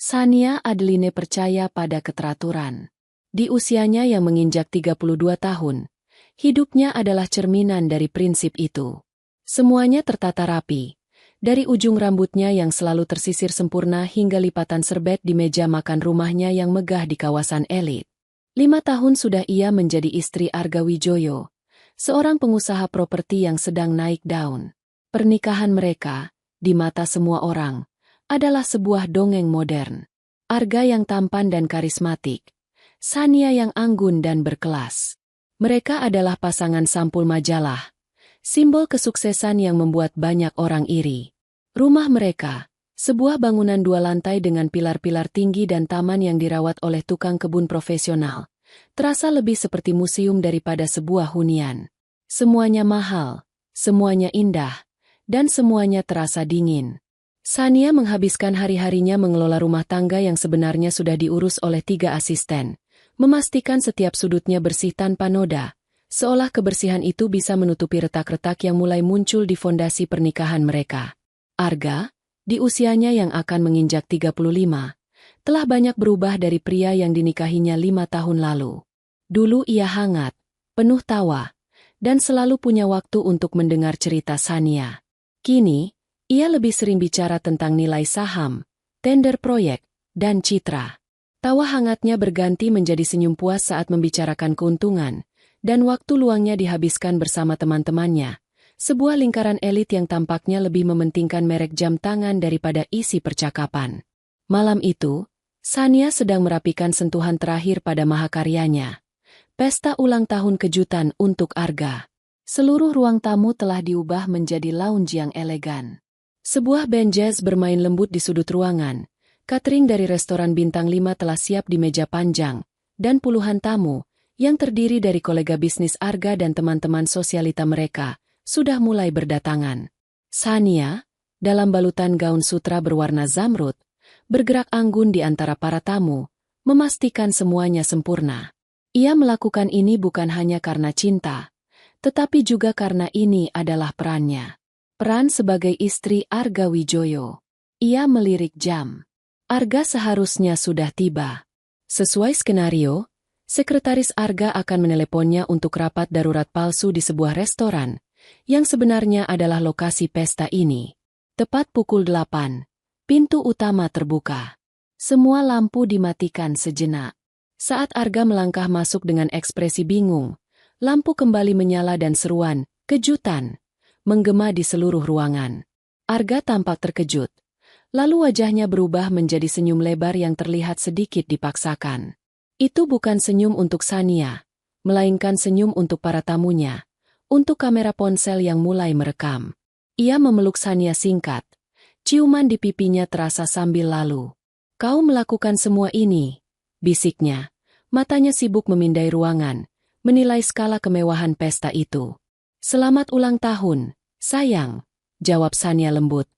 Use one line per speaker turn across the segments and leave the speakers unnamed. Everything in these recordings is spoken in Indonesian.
Sania Adeline percaya pada keteraturan. Di usianya yang menginjak 32 tahun, hidupnya adalah cerminan dari prinsip itu. Semuanya tertata rapi, dari ujung rambutnya yang selalu tersisir sempurna hingga lipatan serbet di meja makan rumahnya yang megah di kawasan elit. 5 tahun sudah ia menjadi istri Arga Wijoyo, seorang pengusaha properti yang sedang naik daun. Pernikahan mereka, di mata semua orang, adalah sebuah dongeng modern. Arga yang tampan dan karismatik, Sania yang anggun dan berkelas. Mereka adalah pasangan sampul majalah, simbol kesuksesan yang membuat banyak orang iri. Rumah mereka, sebuah bangunan 2 lantai dengan pilar-pilar tinggi dan taman yang dirawat oleh tukang kebun profesional, terasa lebih seperti museum daripada sebuah hunian. Semuanya mahal, semuanya indah, dan semuanya terasa dingin. Sania menghabiskan hari-harinya mengelola rumah tangga yang sebenarnya sudah diurus oleh 3 asisten, memastikan setiap sudutnya bersih tanpa noda, seolah kebersihan itu bisa menutupi retak-retak yang mulai muncul di fondasi pernikahan mereka. Arga, di usianya yang akan menginjak 35, telah banyak berubah dari pria yang dinikahinya 5 tahun lalu. Dulu ia hangat, penuh tawa, dan selalu punya waktu untuk mendengar cerita Sania. Kini, ia lebih sering bicara tentang nilai saham, tender proyek, dan citra. Tawa hangatnya berganti menjadi senyum puas saat membicarakan keuntungan, dan waktu luangnya dihabiskan bersama teman-temannya, sebuah lingkaran elit yang tampaknya lebih mementingkan merek jam tangan daripada isi percakapan. Malam itu, Sania sedang merapikan sentuhan terakhir pada mahakaryanya. Pesta ulang tahun kejutan untuk Arga. Seluruh ruang tamu telah diubah menjadi lounge yang elegan. Sebuah band jazz bermain lembut di sudut ruangan, catering dari restoran bintang 5 telah siap di meja panjang, dan puluhan tamu, yang terdiri dari kolega bisnis Arga dan teman-teman sosialita mereka, sudah mulai berdatangan. Sania, dalam balutan gaun sutra berwarna zamrud, bergerak anggun di antara para tamu, memastikan semuanya sempurna. Ia melakukan ini bukan hanya karena cinta, tetapi juga karena ini adalah perannya. Peran sebagai istri Arga Wijoyo. Ia melirik jam. Arga seharusnya sudah tiba. Sesuai skenario, sekretaris Arga akan meneleponnya untuk rapat darurat palsu di sebuah restoran, yang sebenarnya adalah lokasi pesta ini. Tepat pukul 8, pintu utama terbuka. Semua lampu dimatikan sejenak. Saat Arga melangkah masuk dengan ekspresi bingung, lampu kembali menyala dan seruan, "Kejutan!" menggema di seluruh ruangan. Arga tampak terkejut. Lalu wajahnya berubah menjadi senyum lebar yang terlihat sedikit dipaksakan. Itu bukan senyum untuk Sania, melainkan senyum untuk para tamunya, untuk kamera ponsel yang mulai merekam. Ia memeluk Sania singkat. Ciuman di pipinya terasa sambil lalu. "Kau melakukan semua ini," bisiknya. Matanya sibuk memindai ruangan, menilai skala kemewahan pesta itu. "Selamat ulang tahun, sayang," jawab Sania lembut,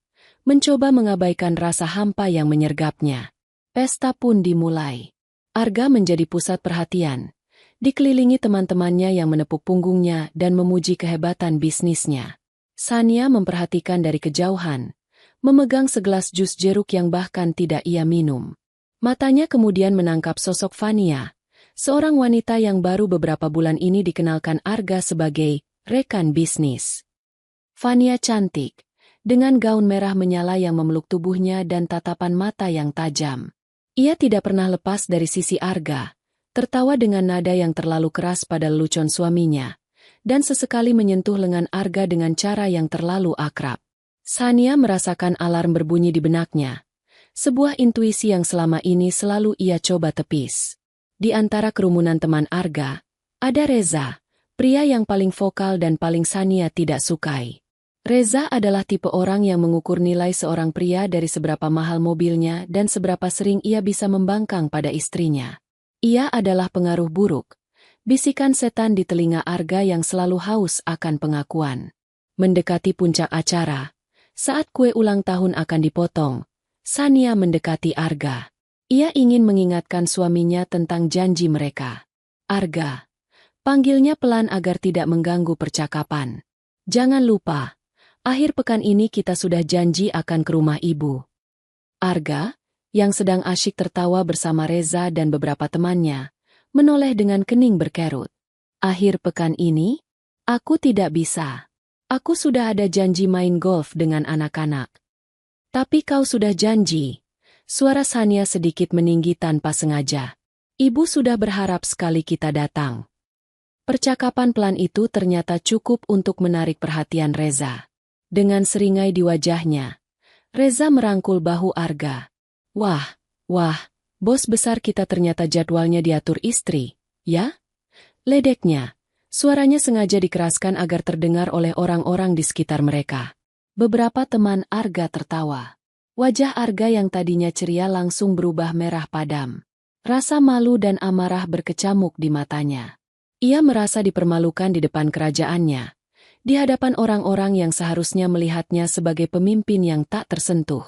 mencoba mengabaikan rasa hampa yang menyergapnya. Pesta pun dimulai. Arga menjadi pusat perhatian, dikelilingi teman-temannya yang menepuk punggungnya dan memuji kehebatan bisnisnya. Sania memperhatikan dari kejauhan, memegang segelas jus jeruk yang bahkan tidak ia minum. Matanya kemudian menangkap sosok Fania, seorang wanita yang baru beberapa bulan ini dikenalkan Arga sebagai rekan bisnis. Fania cantik, dengan gaun merah menyala yang memeluk tubuhnya dan tatapan mata yang tajam. Ia tidak pernah lepas dari sisi Arga, tertawa dengan nada yang terlalu keras pada lelucon suaminya, dan sesekali menyentuh lengan Arga dengan cara yang terlalu akrab. Sania merasakan alarm berbunyi di benaknya, sebuah intuisi yang selama ini selalu ia coba tepis. Di antara kerumunan teman Arga, ada Reza, pria yang paling vokal dan paling Sania tidak sukai. Reza adalah tipe orang yang mengukur nilai seorang pria dari seberapa mahal mobilnya dan seberapa sering ia bisa membangkang pada istrinya. Ia adalah pengaruh buruk, bisikan setan di telinga Arga yang selalu haus akan pengakuan. Mendekati puncak acara, saat kue ulang tahun akan dipotong, Sania mendekati Arga. Ia ingin mengingatkan suaminya tentang janji mereka. "Arga," panggilnya pelan agar tidak mengganggu percakapan. "Jangan lupa, akhir pekan ini kita sudah janji akan ke rumah ibu." "Arga, yang sedang asyik tertawa bersama Reza dan beberapa temannya, menoleh dengan kening berkerut. Akhir pekan ini, aku tidak bisa. Aku sudah ada janji main golf dengan anak-anak. Tapi kau sudah janji. Suara Sania sedikit meninggi tanpa sengaja. Ibu sudah berharap sekali kita datang. Percakapan pelan itu ternyata cukup untuk menarik perhatian Reza. Dengan seringai di wajahnya, Reza merangkul bahu Arga. Wah, bos besar kita ternyata jadwalnya diatur istri, ya? Ledeknya, suaranya sengaja dikeraskan agar terdengar oleh orang-orang di sekitar mereka. Beberapa teman Arga tertawa. Wajah Arga yang tadinya ceria langsung berubah merah padam. Rasa malu dan amarah berkecamuk di matanya. Ia merasa dipermalukan di depan kerajaannya, di hadapan orang-orang yang seharusnya melihatnya sebagai pemimpin yang tak tersentuh.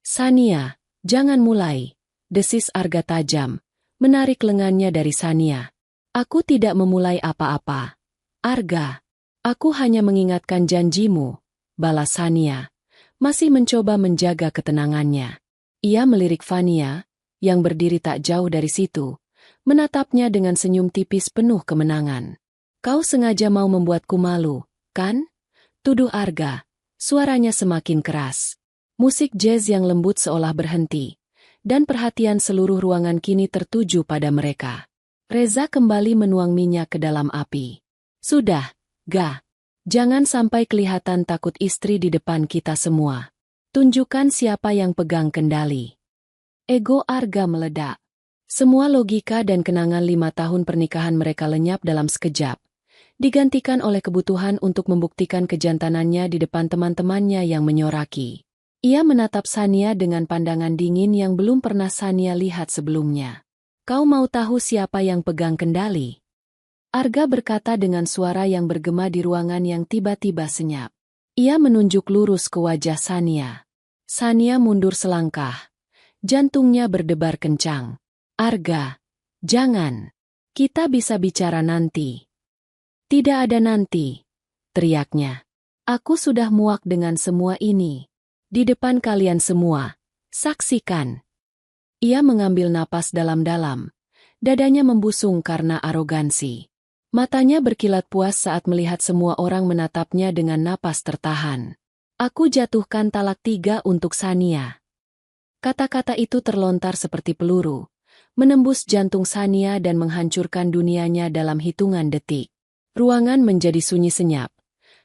Sania, jangan mulai, desis Arga tajam, menarik lengannya dari Sania. Aku tidak memulai apa-apa. Arga, aku hanya mengingatkan janjimu, balas Sania, masih mencoba menjaga ketenangannya. Ia melirik Fania, yang berdiri tak jauh dari situ, menatapnya dengan senyum tipis penuh kemenangan. Kau sengaja mau membuatku malu, kan? Tuduh Arga, suaranya semakin keras. Musik jazz yang lembut seolah berhenti, dan perhatian seluruh ruangan kini tertuju pada mereka. Reza kembali menuang minyak ke dalam api. Sudah, Ga. Jangan sampai kelihatan takut istri di depan kita semua. Tunjukkan siapa yang pegang kendali. Ego Arga meledak. Semua logika dan kenangan 5 tahun pernikahan mereka lenyap dalam sekejap, digantikan oleh kebutuhan untuk membuktikan kejantanannya di depan teman-temannya yang menyoraki. Ia menatap Sania dengan pandangan dingin yang belum pernah Sania lihat sebelumnya. Kau mau tahu siapa yang pegang kendali? Arga berkata dengan suara yang bergema di ruangan yang tiba-tiba senyap. Ia menunjuk lurus ke wajah Sania. Sania mundur selangkah. Jantungnya berdebar kencang. Arga, jangan. Kita bisa bicara nanti. Tidak ada nanti, teriaknya. Aku sudah muak dengan semua ini. Di depan kalian semua, saksikan. Ia mengambil napas dalam-dalam. Dadanya membusung karena arogansi. Matanya berkilat puas saat melihat semua orang menatapnya dengan napas tertahan. Aku jatuhkan talak 3 untuk Sania. Kata-kata itu terlontar seperti peluru, menembus jantung Sania dan menghancurkan dunianya dalam hitungan detik. Ruangan menjadi sunyi senyap.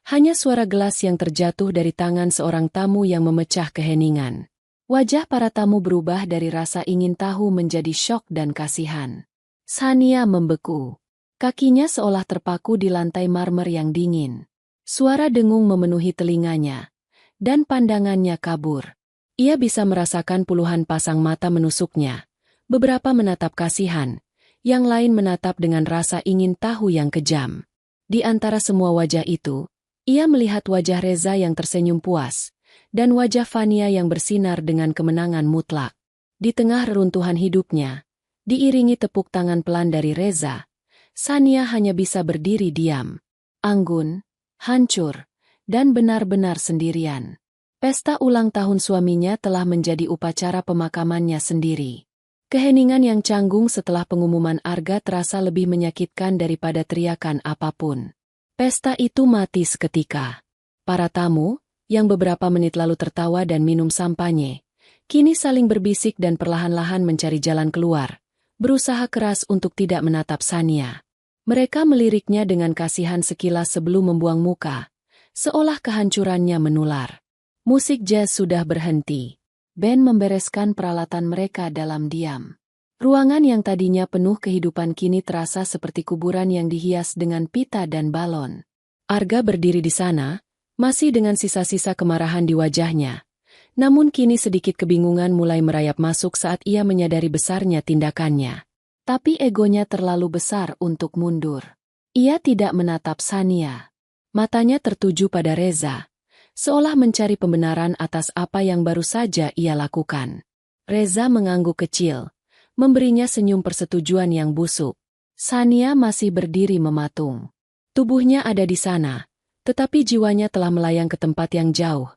Hanya suara gelas yang terjatuh dari tangan seorang tamu yang memecah keheningan. Wajah para tamu berubah dari rasa ingin tahu menjadi syok dan kasihan. Sania membeku. Kakinya seolah terpaku di lantai marmer yang dingin. Suara dengung memenuhi telinganya, dan pandangannya kabur. Ia bisa merasakan puluhan pasang mata menusuknya. Beberapa menatap kasihan, yang lain menatap dengan rasa ingin tahu yang kejam. Di antara semua wajah itu, ia melihat wajah Reza yang tersenyum puas, dan wajah Fania yang bersinar dengan kemenangan mutlak. Di tengah reruntuhan hidupnya, diiringi tepuk tangan pelan dari Reza, Sania hanya bisa berdiri diam, anggun, hancur, dan benar-benar sendirian. Pesta ulang tahun suaminya telah menjadi upacara pemakamannya sendiri. Keheningan yang canggung setelah pengumuman Arga terasa lebih menyakitkan daripada teriakan apapun. Pesta itu mati seketika. Para tamu, yang beberapa menit lalu tertawa dan minum sampanye, kini saling berbisik dan perlahan-lahan mencari jalan keluar, berusaha keras untuk tidak menatap Sania. Mereka meliriknya dengan kasihan sekilas sebelum membuang muka, seolah kehancurannya menular. Musik jazz sudah berhenti. Band membereskan peralatan mereka dalam diam. Ruangan yang tadinya penuh kehidupan kini terasa seperti kuburan yang dihias dengan pita dan balon. Arga berdiri di sana, masih dengan sisa-sisa kemarahan di wajahnya. Namun kini sedikit kebingungan mulai merayap masuk saat ia menyadari besarnya tindakannya. Tapi egonya terlalu besar untuk mundur. Ia tidak menatap Sania. Matanya tertuju pada Reza, seolah mencari pembenaran atas apa yang baru saja ia lakukan. Reza mengangguk kecil, memberinya senyum persetujuan yang busuk. Sania masih berdiri mematung. Tubuhnya ada di sana, tetapi jiwanya telah melayang ke tempat yang jauh,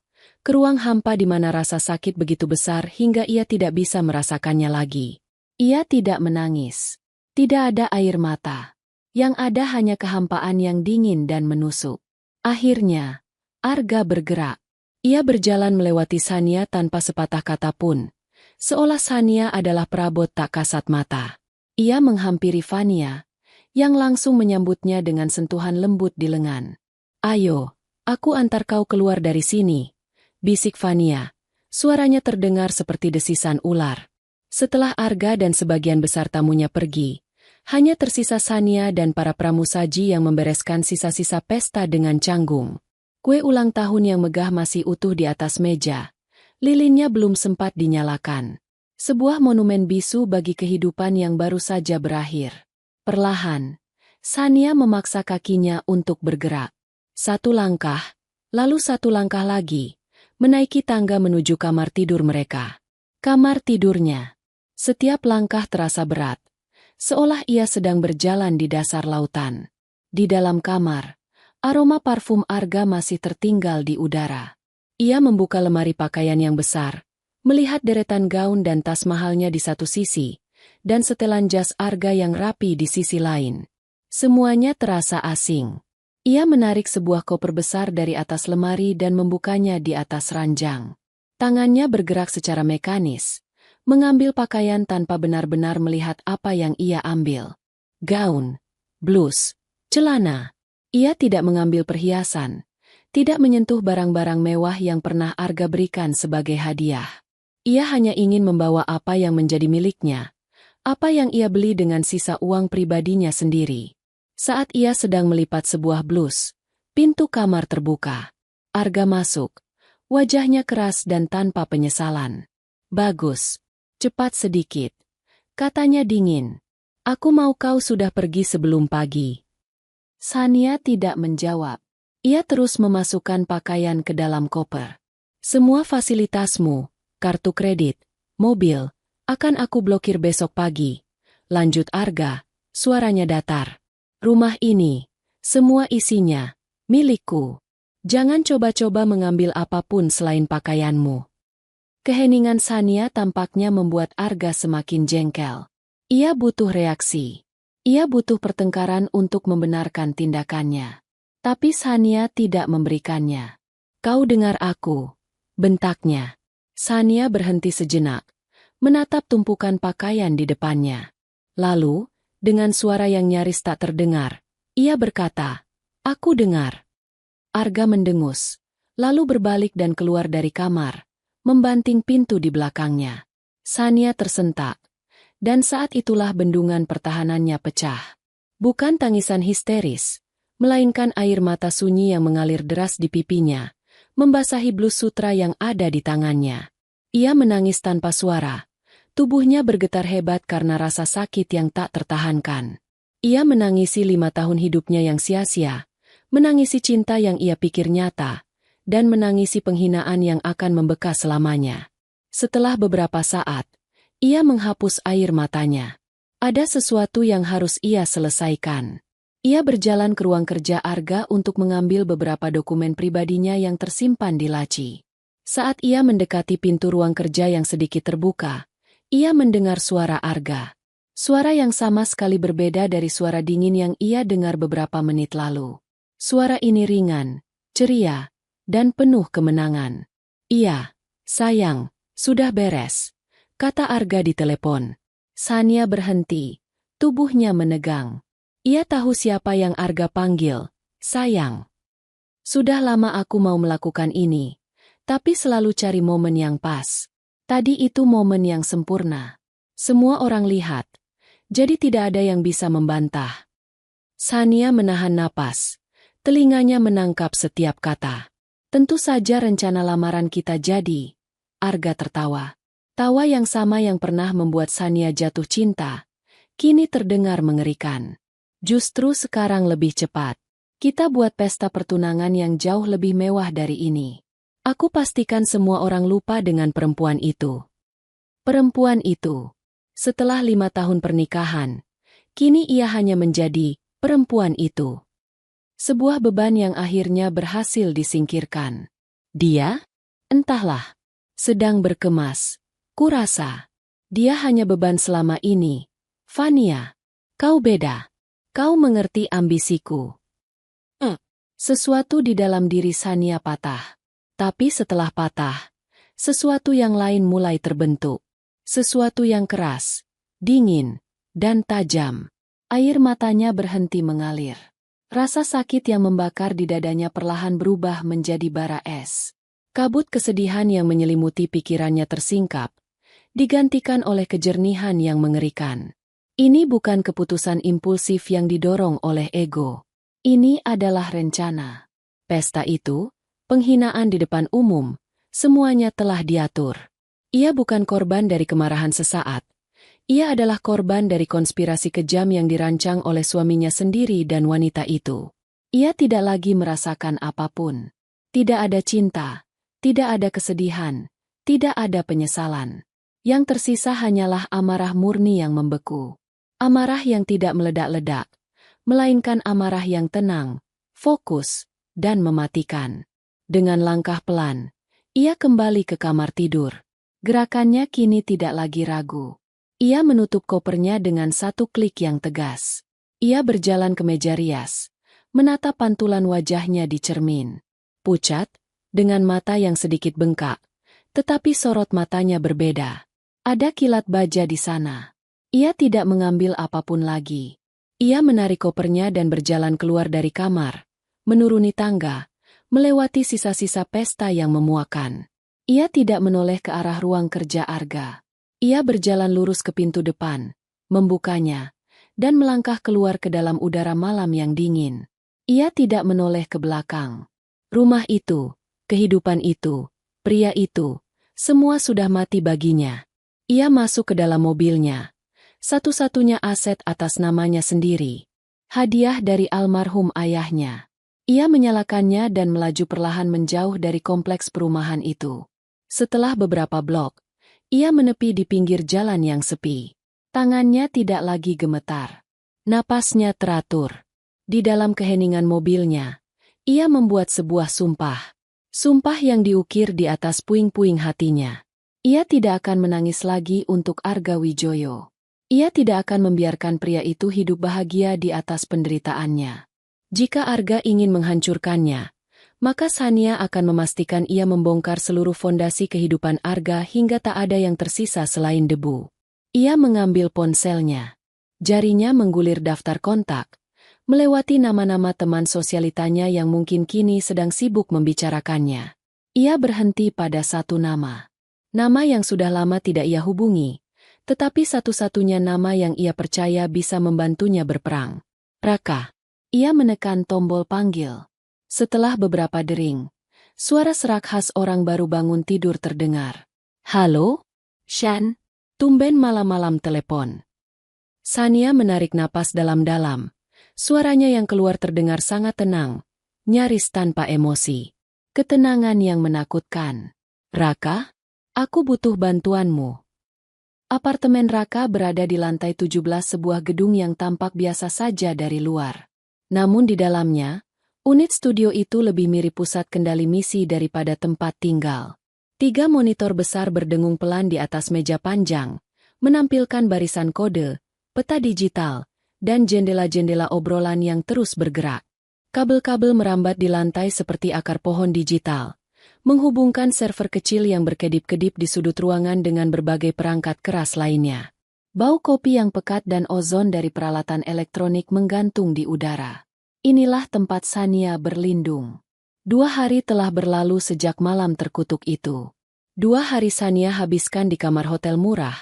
ke ruang hampa di mana rasa sakit begitu besar hingga ia tidak bisa merasakannya lagi. Ia tidak menangis. Tidak ada air mata. Yang ada hanya kehampaan yang dingin dan menusuk. Akhirnya, Arga bergerak. Ia berjalan melewati Sania tanpa sepatah kata pun. Seolah Sania adalah perabot tak kasat mata. Ia menghampiri Vania, yang langsung menyambutnya dengan sentuhan lembut di lengan. "Ayo, aku antar kau keluar dari sini," bisik Vania. Suaranya terdengar seperti desisan ular. Setelah Arga dan sebagian besar tamunya pergi, hanya tersisa Sania dan para pramusaji yang membereskan sisa-sisa pesta dengan canggung. Kue ulang tahun yang megah masih utuh di atas meja. Lilinnya belum sempat dinyalakan. Sebuah monumen bisu bagi kehidupan yang baru saja berakhir. Perlahan, Sania memaksa kakinya untuk bergerak. Satu langkah, lalu satu langkah lagi, menaiki tangga menuju kamar tidur mereka. Kamar tidurnya. Setiap langkah terasa berat, seolah ia sedang berjalan di dasar lautan. Di dalam kamar, aroma parfum Arga masih tertinggal di udara. Ia membuka lemari pakaian yang besar, melihat deretan gaun dan tas mahalnya di satu sisi, dan setelan jas Arga yang rapi di sisi lain. Semuanya terasa asing. Ia menarik sebuah koper besar dari atas lemari dan membukanya di atas ranjang. Tangannya bergerak secara mekanis, mengambil pakaian tanpa benar-benar melihat apa yang ia ambil. Gaun, blus, celana. Ia tidak mengambil perhiasan, tidak menyentuh barang-barang mewah yang pernah Arga berikan sebagai hadiah. Ia hanya ingin membawa apa yang menjadi miliknya, apa yang ia beli dengan sisa uang pribadinya sendiri. Saat ia sedang melipat sebuah blus, pintu kamar terbuka. Arga masuk, wajahnya keras dan tanpa penyesalan. "Bagus, cepat sedikit," katanya dingin. "Aku mau kau sudah pergi sebelum pagi." Sania tidak menjawab. Ia terus memasukkan pakaian ke dalam koper. "Semua fasilitasmu, kartu kredit, mobil, akan aku blokir besok pagi," lanjut Arga, suaranya datar. "Rumah ini, semua isinya, milikku. Jangan coba-coba mengambil apapun selain pakaianmu." Keheningan Sania tampaknya membuat Arga semakin jengkel. Ia butuh reaksi. Ia butuh pertengkaran untuk membenarkan tindakannya. Tapi Sania tidak memberikannya. "Kau dengar aku," bentaknya. Sania berhenti sejenak, menatap tumpukan pakaian di depannya. Lalu, dengan suara yang nyaris tak terdengar, ia berkata, "Aku dengar." Arga mendengus, lalu berbalik dan keluar dari kamar, membanting pintu di belakangnya. Sania tersentak. Dan saat itulah bendungan pertahanannya pecah. Bukan tangisan histeris, melainkan air mata sunyi yang mengalir deras di pipinya, membasahi blus sutra yang ada di tangannya. Ia menangis tanpa suara. Tubuhnya bergetar hebat karena rasa sakit yang tak tertahankan. Ia menangisi 5 tahun hidupnya yang sia-sia, menangisi cinta yang ia pikir nyata, dan menangisi penghinaan yang akan membekas selamanya. Setelah beberapa saat, ia menghapus air matanya. Ada sesuatu yang harus ia selesaikan. Ia berjalan ke ruang kerja Arga untuk mengambil beberapa dokumen pribadinya yang tersimpan di laci. Saat ia mendekati pintu ruang kerja yang sedikit terbuka, ia mendengar suara Arga. Suara yang sama sekali berbeda dari suara dingin yang ia dengar beberapa menit lalu. Suara ini ringan, ceria, dan penuh kemenangan. "Iya, sayang, sudah beres," kata Arga di telepon. Sania berhenti, tubuhnya menegang. Ia tahu siapa yang Arga panggil, "Sayang." "Sudah lama aku mau melakukan ini, tapi selalu cari momen yang pas. Tadi itu momen yang sempurna. Semua orang lihat, jadi tidak ada yang bisa membantah." Sania menahan napas, telinganya menangkap setiap kata. "Tentu saja rencana lamaran kita jadi." Arga tertawa. Tawa yang sama yang pernah membuat Sania jatuh cinta, kini terdengar mengerikan. "Justru sekarang lebih cepat. Kita buat pesta pertunangan yang jauh lebih mewah dari ini. Aku pastikan semua orang lupa dengan perempuan itu." Perempuan itu. Setelah 5 tahun pernikahan, kini ia hanya menjadi perempuan itu. Sebuah beban yang akhirnya berhasil disingkirkan. Dia? Entahlah. Sedang berkemas. Kurasa. Dia hanya beban selama ini. Fania. Kau beda. Kau mengerti ambisiku. Sesuatu di dalam diri Sania patah. Tapi setelah patah, sesuatu yang lain mulai terbentuk. Sesuatu yang keras, dingin, dan tajam. Air matanya berhenti mengalir. Rasa sakit yang membakar di dadanya perlahan berubah menjadi bara es. Kabut kesedihan yang menyelimuti pikirannya tersingkap, digantikan oleh kejernihan yang mengerikan. Ini bukan keputusan impulsif yang didorong oleh ego. Ini adalah rencana. Pesta itu, penghinaan di depan umum, semuanya telah diatur. Ia bukan korban dari kemarahan sesaat. Ia adalah korban dari konspirasi kejam yang dirancang oleh suaminya sendiri dan wanita itu. Ia tidak lagi merasakan apapun. Tidak ada cinta, tidak ada kesedihan, tidak ada penyesalan. Yang tersisa hanyalah amarah murni yang membeku. Amarah yang tidak meledak-ledak, melainkan amarah yang tenang, fokus, dan mematikan. Dengan langkah pelan, ia kembali ke kamar tidur. Gerakannya kini tidak lagi ragu. Ia menutup kopernya dengan satu klik yang tegas. Ia berjalan ke meja rias, menatap pantulan wajahnya di cermin. Pucat, dengan mata yang sedikit bengkak, tetapi sorot matanya berbeda. Ada kilat baja di sana. Ia tidak mengambil apapun lagi. Ia menarik kopernya dan berjalan keluar dari kamar, menuruni tangga, melewati sisa-sisa pesta yang memuakan. Ia tidak menoleh ke arah ruang kerja Arga. Ia berjalan lurus ke pintu depan, membukanya, dan melangkah keluar ke dalam udara malam yang dingin. Ia tidak menoleh ke belakang. Rumah itu, kehidupan itu, pria itu, semua sudah mati baginya. Ia masuk ke dalam mobilnya. Satu-satunya aset atas namanya sendiri. Hadiah dari almarhum ayahnya. Ia menyalakannya dan melaju perlahan menjauh dari kompleks perumahan itu. Setelah beberapa blok, ia menepi di pinggir jalan yang sepi. Tangannya tidak lagi gemetar. Napasnya teratur. Di dalam keheningan mobilnya, ia membuat sebuah sumpah. Sumpah yang diukir di atas puing-puing hatinya. Ia tidak akan menangis lagi untuk Arga Wijoyo. Ia tidak akan membiarkan pria itu hidup bahagia di atas penderitaannya. Jika Arga ingin menghancurkannya, maka Sania akan memastikan ia membongkar seluruh fondasi kehidupan Arga hingga tak ada yang tersisa selain debu. Ia mengambil ponselnya. Jarinya menggulir daftar kontak, melewati nama-nama teman sosialitanya yang mungkin kini sedang sibuk membicarakannya. Ia berhenti pada satu nama. Nama yang sudah lama tidak ia hubungi, tetapi satu-satunya nama yang ia percaya bisa membantunya berperang. Raka. Ia menekan tombol panggil. Setelah beberapa dering, suara serak khas orang baru bangun tidur terdengar. Halo? Shan? Tumben malam-malam telepon. Sania menarik napas dalam-dalam. Suaranya yang keluar terdengar sangat tenang, nyaris tanpa emosi. Ketenangan yang menakutkan. Raka? Aku butuh bantuanmu. Apartemen Raka berada di lantai 17 sebuah gedung yang tampak biasa saja dari luar. Namun di dalamnya, unit studio itu lebih mirip pusat kendali misi daripada tempat tinggal. 3 monitor besar berdengung pelan di atas meja panjang, menampilkan barisan kode, peta digital, dan jendela-jendela obrolan yang terus bergerak. Kabel-kabel merambat di lantai seperti akar pohon digital, menghubungkan server kecil yang berkedip-kedip di sudut ruangan dengan berbagai perangkat keras lainnya. Bau kopi yang pekat dan ozon dari peralatan elektronik menggantung di udara. Inilah tempat Sania berlindung. 2 hari telah berlalu sejak malam terkutuk itu. 2 hari Sania habiskan di kamar hotel murah,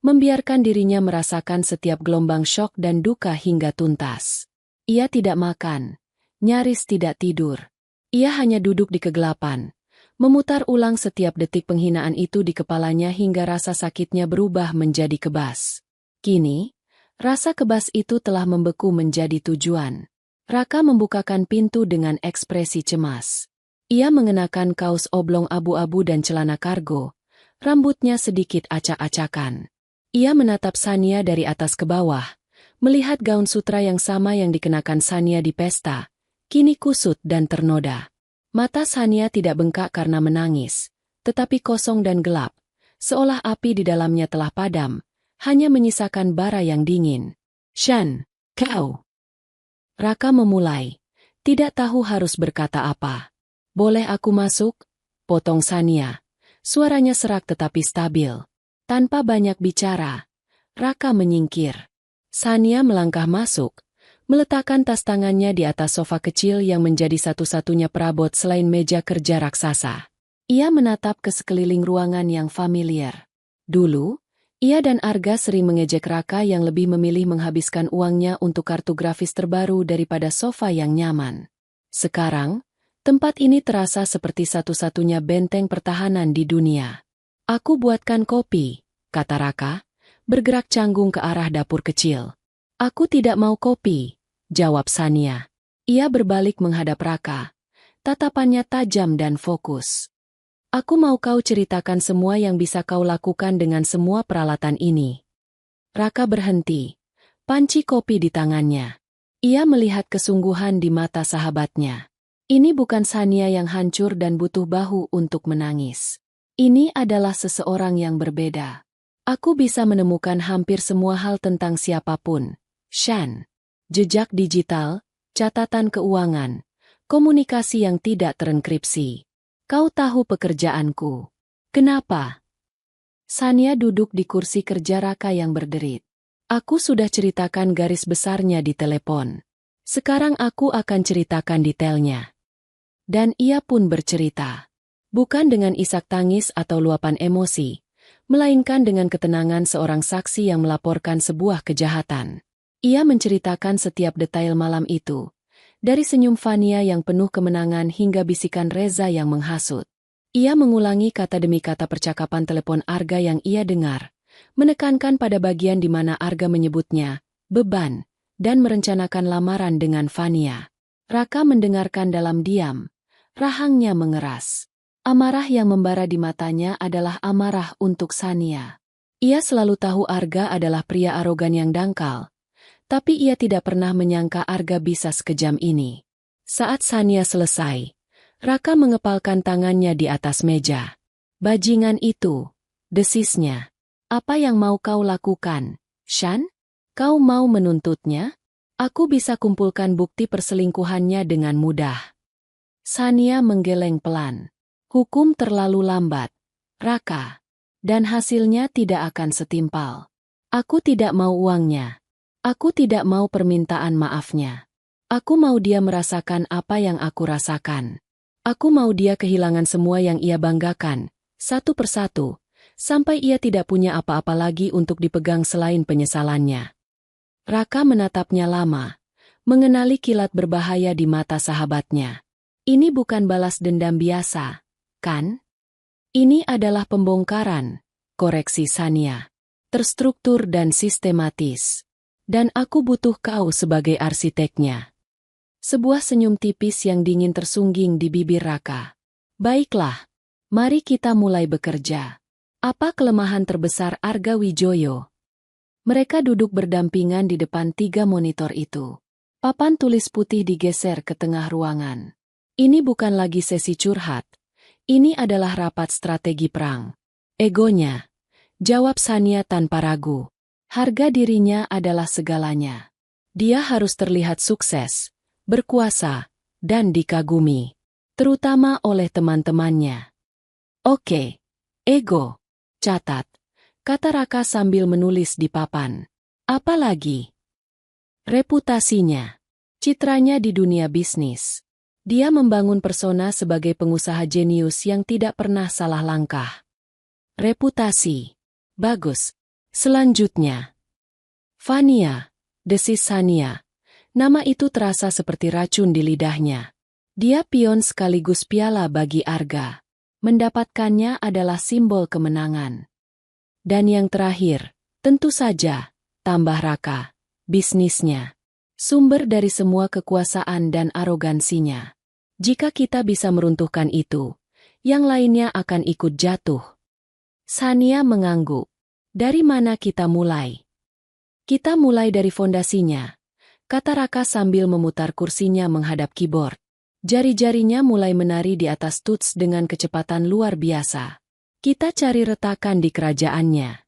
membiarkan dirinya merasakan setiap gelombang syok dan duka hingga tuntas. Ia tidak makan, nyaris tidak tidur. Ia hanya duduk di kegelapan, memutar ulang setiap detik penghinaan itu di kepalanya hingga rasa sakitnya berubah menjadi kebas. Kini, rasa kebas itu telah membeku menjadi tujuan. Raka membukakan pintu dengan ekspresi cemas. Ia mengenakan kaos oblong abu-abu dan celana kargo, rambutnya sedikit acak-acakan. Ia menatap Sania dari atas ke bawah, melihat gaun sutra yang sama yang dikenakan Sania di pesta, kini kusut dan ternoda. Mata Sania tidak bengkak karena menangis, tetapi kosong dan gelap, seolah api di dalamnya telah padam, hanya menyisakan bara yang dingin. "Shan, kau." Raka memulai, tidak tahu harus berkata apa. "Boleh aku masuk?" potong Sania. Suaranya serak tetapi stabil. Tanpa banyak bicara, Raka menyingkir. Sania melangkah masuk, meletakkan tas tangannya di atas sofa kecil yang menjadi satu-satunya perabot selain meja kerja raksasa. Ia menatap ke sekeliling ruangan yang familiar. Dulu, ia dan Arga sering mengejek Raka yang lebih memilih menghabiskan uangnya untuk kartu grafis terbaru daripada sofa yang nyaman. Sekarang, tempat ini terasa seperti satu-satunya benteng pertahanan di dunia. "Aku buatkan kopi," kata Raka, bergerak canggung ke arah dapur kecil. "Aku tidak mau kopi," jawab Sania. Ia berbalik menghadap Raka. Tatapannya tajam dan fokus. "Aku mau kau ceritakan semua yang bisa kau lakukan dengan semua peralatan ini." Raka berhenti, panci kopi di tangannya. Ia melihat kesungguhan di mata sahabatnya. Ini bukan Sania yang hancur dan butuh bahu untuk menangis. Ini adalah seseorang yang berbeda. "Aku bisa menemukan hampir semua hal tentang siapapun, Shan. Jejak digital, catatan keuangan, komunikasi yang tidak terenkripsi. Kau tahu pekerjaanku. Kenapa?" Sania duduk di kursi kerja Raka yang berderit. "Aku sudah ceritakan garis besarnya di telepon. Sekarang aku akan ceritakan detailnya." Dan ia pun bercerita. Bukan dengan isak tangis atau luapan emosi, melainkan dengan ketenangan seorang saksi yang melaporkan sebuah kejahatan. Ia menceritakan setiap detail malam itu, dari senyum Fania yang penuh kemenangan hingga bisikan Reza yang menghasut. Ia mengulangi kata demi kata percakapan telepon Arga yang ia dengar, menekankan pada bagian di mana Arga menyebutnya beban, dan merencanakan lamaran dengan Fania. Raka mendengarkan dalam diam. Rahangnya mengeras. Amarah yang membara di matanya adalah amarah untuk Sania. Ia selalu tahu Arga adalah pria arogan yang dangkal, tapi ia tidak pernah menyangka Arga bisa sekejam ini. Saat Sania selesai, Raka mengepalkan tangannya di atas meja. "Bajingan itu," desisnya. "Apa yang mau kau lakukan, Shan? Kau mau menuntutnya? Aku bisa kumpulkan bukti perselingkuhannya dengan mudah." Sania menggeleng pelan. "Hukum terlalu lambat, Raka. Dan hasilnya tidak akan setimpal. Aku tidak mau uangnya. Aku tidak mau permintaan maafnya. Aku mau dia merasakan apa yang aku rasakan. Aku mau dia kehilangan semua yang ia banggakan, satu persatu, sampai ia tidak punya apa-apa lagi untuk dipegang selain penyesalannya." Raka menatapnya lama, mengenali kilat berbahaya di mata sahabatnya. Ini bukan balas dendam biasa, kan? Ini adalah pembongkaran, koreksi Sania. Terstruktur dan sistematis. Dan aku butuh kau sebagai arsiteknya. Sebuah senyum tipis yang dingin tersungging di bibir Raka. "Baiklah, mari kita mulai bekerja. Apa kelemahan terbesar Arga Wijoyo?" Mereka duduk berdampingan di depan 3 monitor itu. Papan tulis putih digeser ke tengah ruangan. Ini bukan lagi sesi curhat. Ini adalah rapat strategi perang. "Egonya," jawab Sania tanpa ragu. "Harga dirinya adalah segalanya. Dia harus terlihat sukses, berkuasa, dan dikagumi. Terutama oleh teman-temannya." "Oke, ego. Catat," kata Raka sambil menulis di papan. "Apa lagi?" "Reputasinya. Citranya di dunia bisnis. Dia membangun persona sebagai pengusaha jenius yang tidak pernah salah langkah." "Reputasi. Bagus. Selanjutnya." "Fania," desis Sania. Nama itu terasa seperti racun di lidahnya. Dia pion sekaligus piala bagi Arga. Mendapatkannya adalah simbol kemenangan. "Dan yang terakhir, tentu saja," tambah Raka, "bisnisnya. Sumber dari semua kekuasaan dan arogansinya. Jika kita bisa meruntuhkan itu, yang lainnya akan ikut jatuh." Sania mengangguk. "Dari mana kita mulai?" "Kita mulai dari fondasinya," kata Raka sambil memutar kursinya menghadap keyboard. Jari-jarinya mulai menari di atas tuts dengan kecepatan luar biasa. Kita cari retakan di kerajaannya.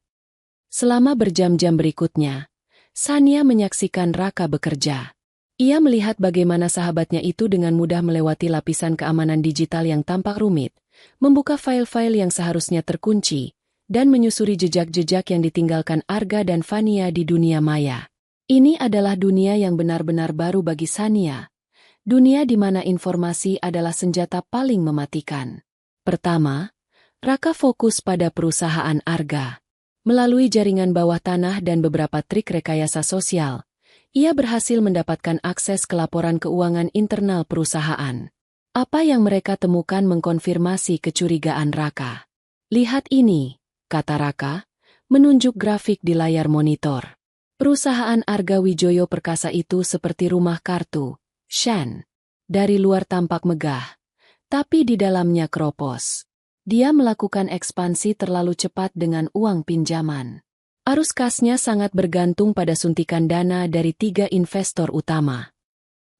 Selama berjam-jam berikutnya, Sania menyaksikan Raka bekerja. Ia melihat bagaimana sahabatnya itu dengan mudah melewati lapisan keamanan digital yang tampak rumit, membuka file-file yang seharusnya terkunci, dan menyusuri jejak-jejak yang ditinggalkan Arga dan Fania di dunia maya. Ini adalah dunia yang benar-benar baru bagi Sania. Dunia di mana informasi adalah senjata paling mematikan. Pertama, Raka fokus pada perusahaan Arga. Melalui jaringan bawah tanah dan beberapa trik rekayasa sosial, ia berhasil mendapatkan akses ke laporan keuangan internal perusahaan. Apa yang mereka temukan mengkonfirmasi kecurigaan Raka. Lihat ini, kata Raka, menunjuk grafik di layar monitor. Perusahaan Arga Wijoyo Perkasa itu seperti rumah kartu, Shan. Dari luar tampak megah, tapi di dalamnya keropos. Dia melakukan ekspansi terlalu cepat dengan uang pinjaman. Arus kasnya sangat bergantung pada suntikan dana dari 3 investor utama.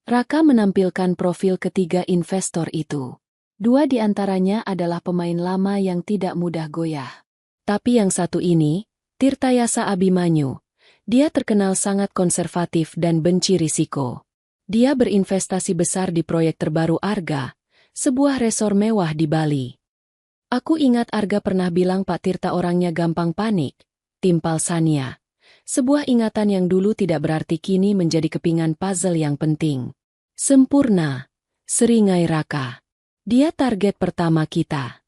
Raka menampilkan profil ketiga investor itu. 2 di antaranya adalah pemain lama yang tidak mudah goyah. Tapi yang satu ini, Tirtayasa Abimanyu, dia terkenal sangat konservatif dan benci risiko. Dia berinvestasi besar di proyek terbaru Arga, sebuah resor mewah di Bali. Aku ingat Arga pernah bilang Pak Tirta orangnya gampang panik, timpal Sania. Sebuah ingatan yang dulu tidak berarti kini menjadi kepingan puzzle yang penting. Sempurna, seringai Raka. Dia target pertama kita.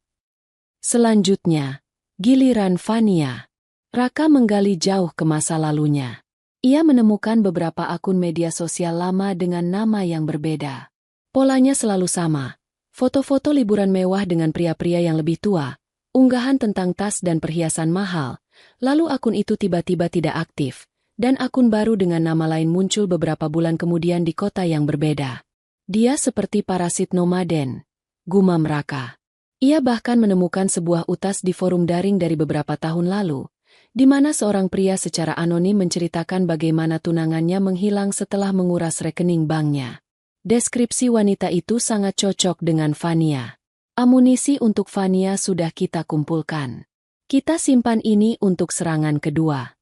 Selanjutnya, giliran Fania. Raka menggali jauh ke masa lalunya. Ia menemukan beberapa akun media sosial lama dengan nama yang berbeda. Polanya selalu sama. Foto-foto liburan mewah dengan pria-pria yang lebih tua, unggahan tentang tas dan perhiasan mahal, lalu akun itu tiba-tiba tidak aktif, dan akun baru dengan nama lain muncul beberapa bulan kemudian di kota yang berbeda. Dia seperti parasit nomaden, gumam Raka. Ia bahkan menemukan sebuah utas di forum daring dari beberapa tahun lalu, di mana seorang pria secara anonim menceritakan bagaimana tunangannya menghilang setelah menguras rekening banknya. Deskripsi wanita itu sangat cocok dengan Fania. Amunisi untuk Fania sudah kita kumpulkan. Kita simpan ini untuk serangan kedua.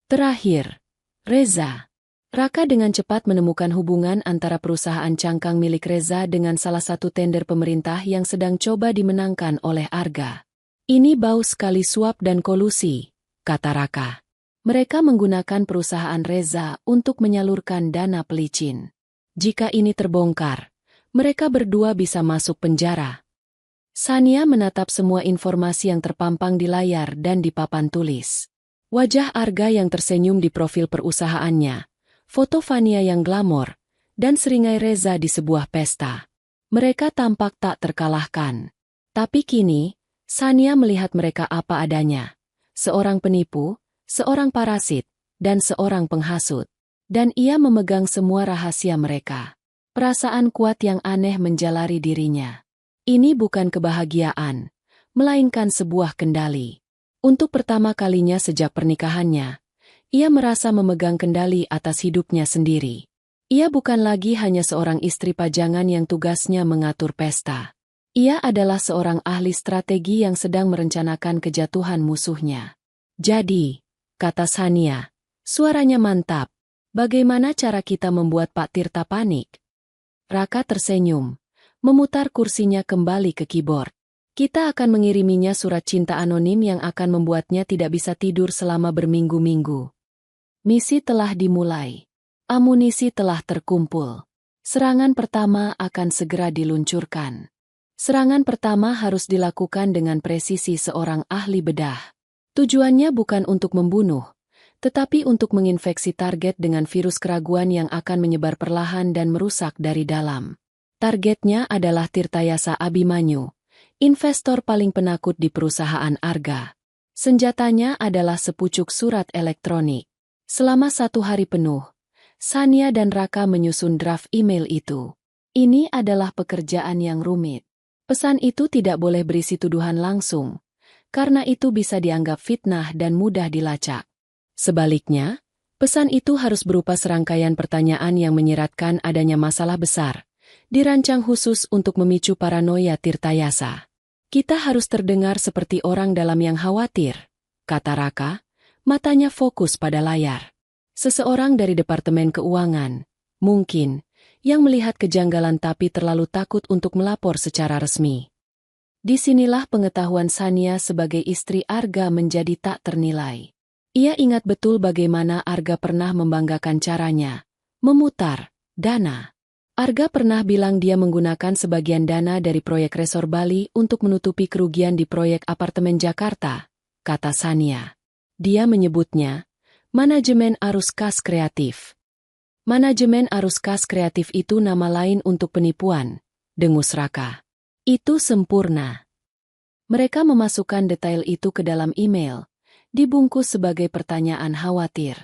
Terakhir, Reza. Raka dengan cepat menemukan hubungan antara perusahaan cangkang milik Reza dengan salah satu tender pemerintah yang sedang coba dimenangkan oleh Arga. Ini bau sekali suap dan kolusi, kata Raka. Mereka menggunakan perusahaan Reza untuk menyalurkan dana pelicin. Jika ini terbongkar, mereka berdua bisa masuk penjara. Sania menatap semua informasi yang terpampang di layar dan di papan tulis. Wajah Arga yang tersenyum di profil perusahaannya, foto Fania yang glamor, dan seringai Reza di sebuah pesta. Mereka tampak tak terkalahkan. Tapi kini, Sania melihat mereka apa adanya. Seorang penipu, seorang parasit, dan seorang penghasut. Dan ia memegang semua rahasia mereka. Perasaan kuat yang aneh menjalari dirinya. Ini bukan kebahagiaan, melainkan sebuah kendali. Untuk pertama kalinya sejak pernikahannya, ia merasa memegang kendali atas hidupnya sendiri. Ia bukan lagi hanya seorang istri pajangan yang tugasnya mengatur pesta. Ia adalah seorang ahli strategi yang sedang merencanakan kejatuhan musuhnya. Jadi, kata Sania, suaranya mantap. Bagaimana cara kita membuat Pak Tirta panik? Raka tersenyum, memutar kursinya kembali ke keyboard. Kita akan mengiriminya surat cinta anonim yang akan membuatnya tidak bisa tidur selama berminggu-minggu. Misi telah dimulai. Amunisi telah terkumpul. Serangan pertama akan segera diluncurkan. Serangan pertama harus dilakukan dengan presisi seorang ahli bedah. Tujuannya bukan untuk membunuh, tetapi untuk menginfeksi target dengan virus keraguan yang akan menyebar perlahan dan merusak dari dalam. Targetnya adalah Tirtayasa Abimanyu, investor paling penakut di perusahaan Arga. Senjatanya adalah sepucuk surat elektronik. Selama 1 hari penuh, Sania dan Raka menyusun draft email itu. Ini adalah pekerjaan yang rumit. Pesan itu tidak boleh berisi tuduhan langsung, karena itu bisa dianggap fitnah dan mudah dilacak. Sebaliknya, pesan itu harus berupa serangkaian pertanyaan yang menyiratkan adanya masalah besar, dirancang khusus untuk memicu paranoia Tirtayasa. Kita harus terdengar seperti orang dalam yang khawatir, kata Raka, matanya fokus pada layar. Seseorang dari Departemen Keuangan, mungkin, yang melihat kejanggalan tapi terlalu takut untuk melapor secara resmi. Disinilah pengetahuan Sania sebagai istri Arga menjadi tak ternilai. Ia ingat betul bagaimana Arga pernah membanggakan caranya memutar dana. Arga pernah bilang dia menggunakan sebagian dana dari proyek resor Bali untuk menutupi kerugian di proyek apartemen Jakarta, kata Sania. Dia menyebutnya manajemen arus kas kreatif. Manajemen arus kas kreatif itu nama lain untuk penipuan, dengus Raka. Itu sempurna. Mereka memasukkan detail itu ke dalam email, dibungkus sebagai pertanyaan khawatir.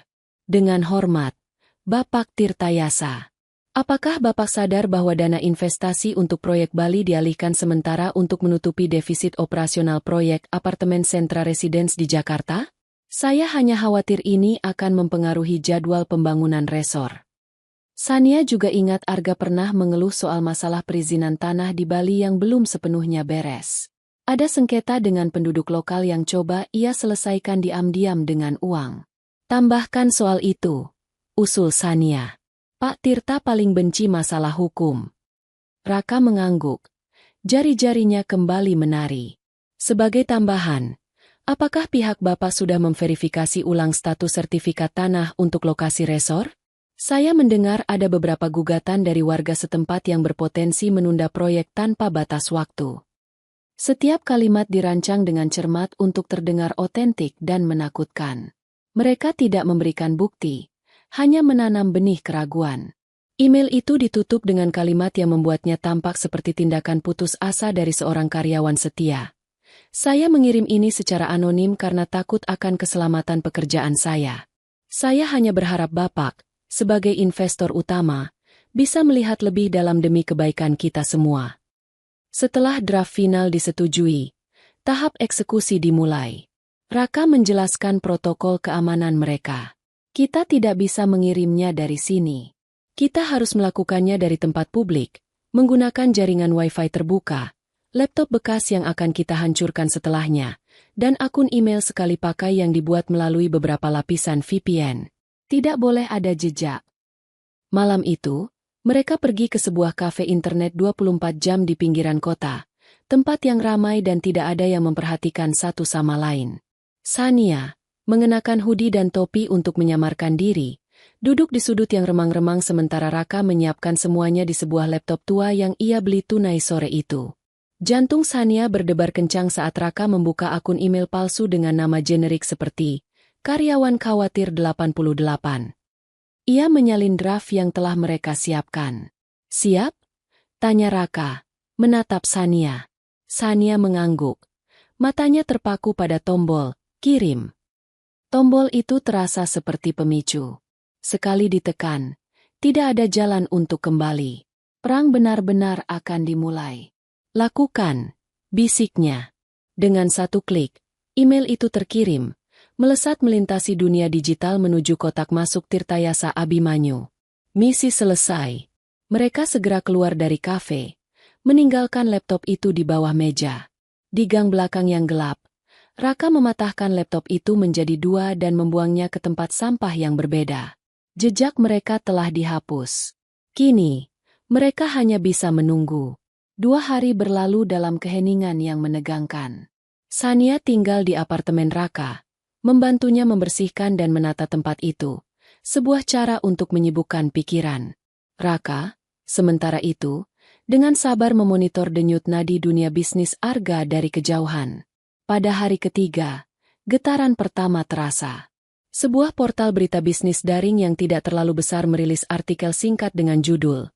Dengan hormat, Bapak Tirtayasa. Apakah Bapak sadar bahwa dana investasi untuk proyek Bali dialihkan sementara untuk menutupi defisit operasional proyek apartemen Sentra Residence di Jakarta? Saya hanya khawatir ini akan mempengaruhi jadwal pembangunan resor. Sania juga ingat Arga pernah mengeluh soal masalah perizinan tanah di Bali yang belum sepenuhnya beres. Ada sengketa dengan penduduk lokal yang coba ia selesaikan diam-diam dengan uang. Tambahkan soal itu, usul Sania. Pak Tirta paling benci masalah hukum. Raka mengangguk. Jari-jarinya kembali menari. Sebagai tambahan, apakah pihak Bapak sudah memverifikasi ulang status sertifikat tanah untuk lokasi resor? Saya mendengar ada beberapa gugatan dari warga setempat yang berpotensi menunda proyek tanpa batas waktu. Setiap kalimat dirancang dengan cermat untuk terdengar otentik dan menakutkan. Mereka tidak memberikan bukti, hanya menanam benih keraguan. Email itu ditutup dengan kalimat yang membuatnya tampak seperti tindakan putus asa dari seorang karyawan setia. Saya mengirim ini secara anonim karena takut akan keselamatan pekerjaan saya. Saya hanya berharap Bapak, sebagai investor utama, bisa melihat lebih dalam demi kebaikan kita semua. Setelah draft final disetujui, tahap eksekusi dimulai. Raka menjelaskan protokol keamanan mereka. Kita tidak bisa mengirimnya dari sini. Kita harus melakukannya dari tempat publik, menggunakan jaringan Wi-Fi terbuka, laptop bekas yang akan kita hancurkan setelahnya, dan akun email sekali pakai yang dibuat melalui beberapa lapisan VPN. Tidak boleh ada jejak. Malam itu, mereka pergi ke sebuah kafe internet 24 jam di pinggiran kota, tempat yang ramai dan tidak ada yang memperhatikan satu sama lain. Sania, mengenakan hoodie dan topi untuk menyamarkan diri, duduk di sudut yang remang-remang sementara Raka menyiapkan semuanya di sebuah laptop tua yang ia beli tunai sore itu. Jantung Sania berdebar kencang saat Raka membuka akun email palsu dengan nama generik seperti Karyawan Khawatir 88. Ia menyalin draft yang telah mereka siapkan. Siap? Tanya Raka, menatap Sania. Sania mengangguk. Matanya terpaku pada tombol kirim. Tombol itu terasa seperti pemicu. Sekali ditekan, tidak ada jalan untuk kembali. Perang benar-benar akan dimulai. Lakukan, bisiknya. Dengan satu klik, email itu terkirim, melesat melintasi dunia digital menuju kotak masuk Tirtayasa Abimanyu. Misi selesai. Mereka segera keluar dari kafe, meninggalkan laptop itu di bawah meja. Di gang belakang yang gelap, Raka mematahkan laptop itu menjadi dua dan membuangnya ke tempat sampah yang berbeda. Jejak mereka telah dihapus. Kini, mereka hanya bisa menunggu. 2 hari berlalu dalam keheningan yang menegangkan. Sania tinggal di apartemen Raka, membantunya membersihkan dan menata tempat itu, sebuah cara untuk menyibukkan pikiran. Raka, sementara itu, dengan sabar memonitor denyut nadi dunia bisnis Arga dari kejauhan. Pada hari ketiga, getaran pertama terasa. Sebuah portal berita bisnis daring yang tidak terlalu besar merilis artikel singkat dengan judul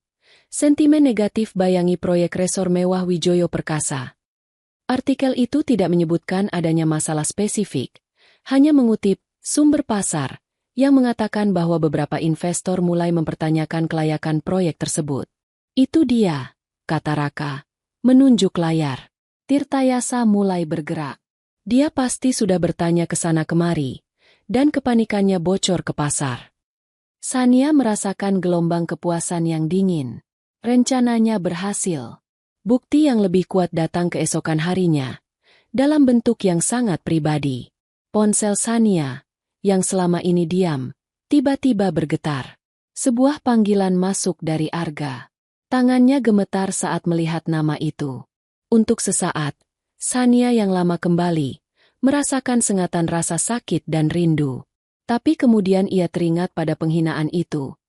Sentimen Negatif Bayangi Proyek Resor Mewah Wijoyo Perkasa. Artikel itu tidak menyebutkan adanya masalah spesifik, hanya mengutip sumber pasar yang mengatakan bahwa beberapa investor mulai mempertanyakan kelayakan proyek tersebut. Itu dia, kata Raka, menunjuk layar. Tirtayasa mulai bergerak. Dia pasti sudah bertanya ke sana kemari, dan kepanikannya bocor ke pasar. Sania merasakan gelombang kepuasan yang dingin. Rencananya berhasil. Bukti yang lebih kuat datang keesokan harinya, dalam bentuk yang sangat pribadi. Ponsel Shania, yang selama ini diam, tiba-tiba bergetar. Sebuah panggilan masuk dari Arga. Tangannya gemetar saat melihat nama itu. Untuk sesaat, Shania yang lama kembali, merasakan sengatan rasa sakit dan rindu. Tapi kemudian ia teringat pada penghinaan itu,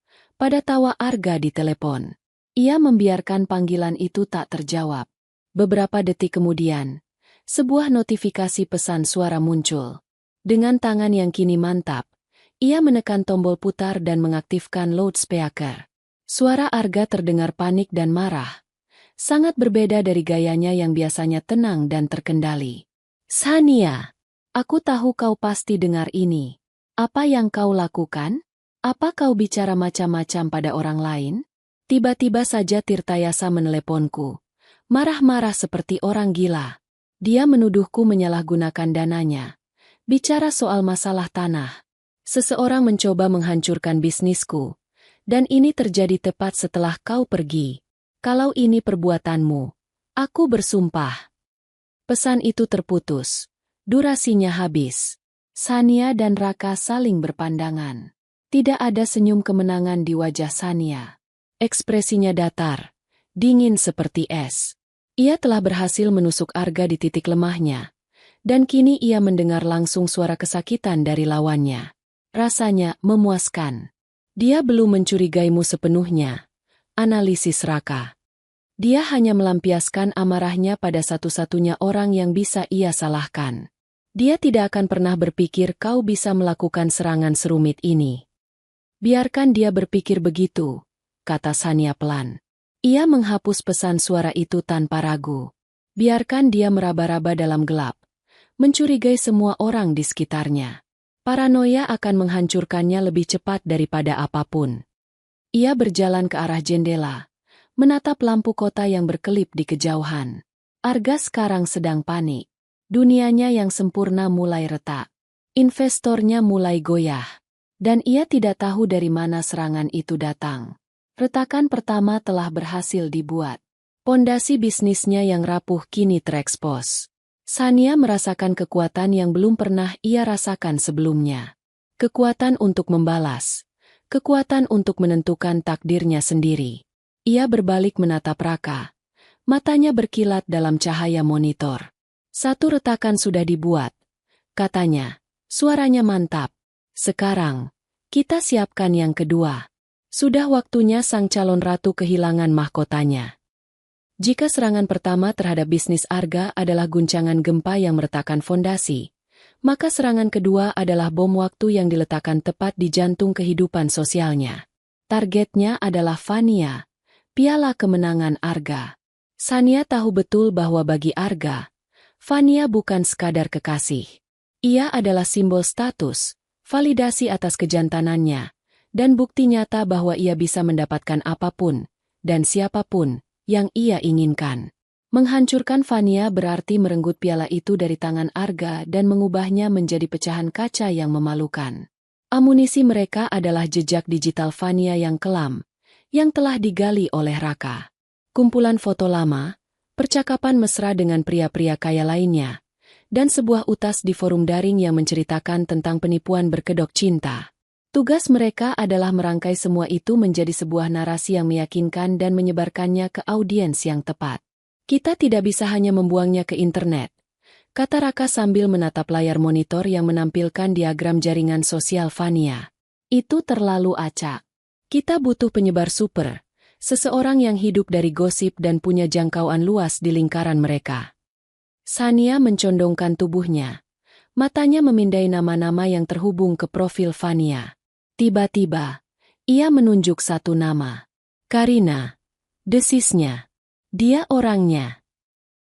pada tawa Arga di telepon. Ia membiarkan panggilan itu tak terjawab. Beberapa detik kemudian, sebuah notifikasi pesan suara muncul. Dengan tangan yang kini mantap, ia menekan tombol putar dan mengaktifkan loudspeaker. Suara Arga terdengar panik dan marah. Sangat berbeda dari gayanya yang biasanya tenang dan terkendali. Shania, aku tahu kau pasti dengar ini. Apa yang kau lakukan? Apa kau bicara macam-macam pada orang lain? Tiba-tiba saja Tirtayasa meneleponku. Marah-marah seperti orang gila. Dia menuduhku menyalahgunakan dananya. Bicara soal masalah tanah. Seseorang mencoba menghancurkan bisnisku. Dan ini terjadi tepat setelah kau pergi. Kalau ini perbuatanmu, aku bersumpah. Pesan itu terputus. Durasinya habis. Shania dan Raka saling berpandangan. Tidak ada senyum kemenangan di wajah Shania. Ekspresinya datar, dingin seperti es. Ia telah berhasil menusuk Arga di titik lemahnya. Dan kini ia mendengar langsung suara kesakitan dari lawannya. Rasanya memuaskan. Dia belum mencurigaimu sepenuhnya. Analisis Raka. Dia hanya melampiaskan amarahnya pada satu-satunya orang yang bisa ia salahkan. Dia tidak akan pernah berpikir kau bisa melakukan serangan serumit ini. Biarkan dia berpikir begitu, kata Shania pelan. Ia menghapus pesan suara itu tanpa ragu. Biarkan dia meraba-raba dalam gelap, mencurigai semua orang di sekitarnya. Paranoia akan menghancurkannya lebih cepat daripada apapun. Ia berjalan ke arah jendela, menatap lampu kota yang berkelip di kejauhan. Arga sekarang sedang panik. Dunianya yang sempurna mulai retak. Investornya mulai goyah. Dan ia tidak tahu dari mana serangan itu datang. Retakan pertama telah berhasil dibuat. Pondasi bisnisnya yang rapuh kini terekspos. Shania merasakan kekuatan yang belum pernah ia rasakan sebelumnya. Kekuatan untuk membalas. Kekuatan untuk menentukan takdirnya sendiri. Ia berbalik menatap Raka. Matanya berkilat dalam cahaya monitor. Satu retakan sudah dibuat. Katanya, suaranya mantap. Sekarang, kita siapkan yang kedua. Sudah waktunya sang calon ratu kehilangan mahkotanya. Jika serangan pertama terhadap bisnis Arga adalah guncangan gempa yang meretakkan fondasi, maka serangan kedua adalah bom waktu yang diletakkan tepat di jantung kehidupan sosialnya. Targetnya adalah Fania, piala kemenangan Arga. Shania tahu betul bahwa bagi Arga, Fania bukan sekadar kekasih. Ia adalah simbol status, validasi atas kejantanannya, dan bukti nyata bahwa ia bisa mendapatkan apapun, dan siapapun, yang ia inginkan. Menghancurkan Fania berarti merenggut piala itu dari tangan Arga dan mengubahnya menjadi pecahan kaca yang memalukan. Amunisi mereka adalah jejak digital Fania yang kelam, yang telah digali oleh Raka. Kumpulan foto lama, percakapan mesra dengan pria-pria kaya lainnya, dan sebuah utas di forum daring yang menceritakan tentang penipuan berkedok cinta. Tugas mereka adalah merangkai semua itu menjadi sebuah narasi yang meyakinkan dan menyebarkannya ke audiens yang tepat. Kita tidak bisa hanya membuangnya ke internet, kata Raka sambil menatap layar monitor yang menampilkan diagram jaringan sosial Fania. Itu terlalu acak. Kita butuh penyebar super, seseorang yang hidup dari gosip dan punya jangkauan luas di lingkaran mereka. Shania mencondongkan tubuhnya. Matanya memindai nama-nama yang terhubung ke profil Fania. Tiba-tiba, ia menunjuk satu nama. Karina. Desisnya. Dia orangnya.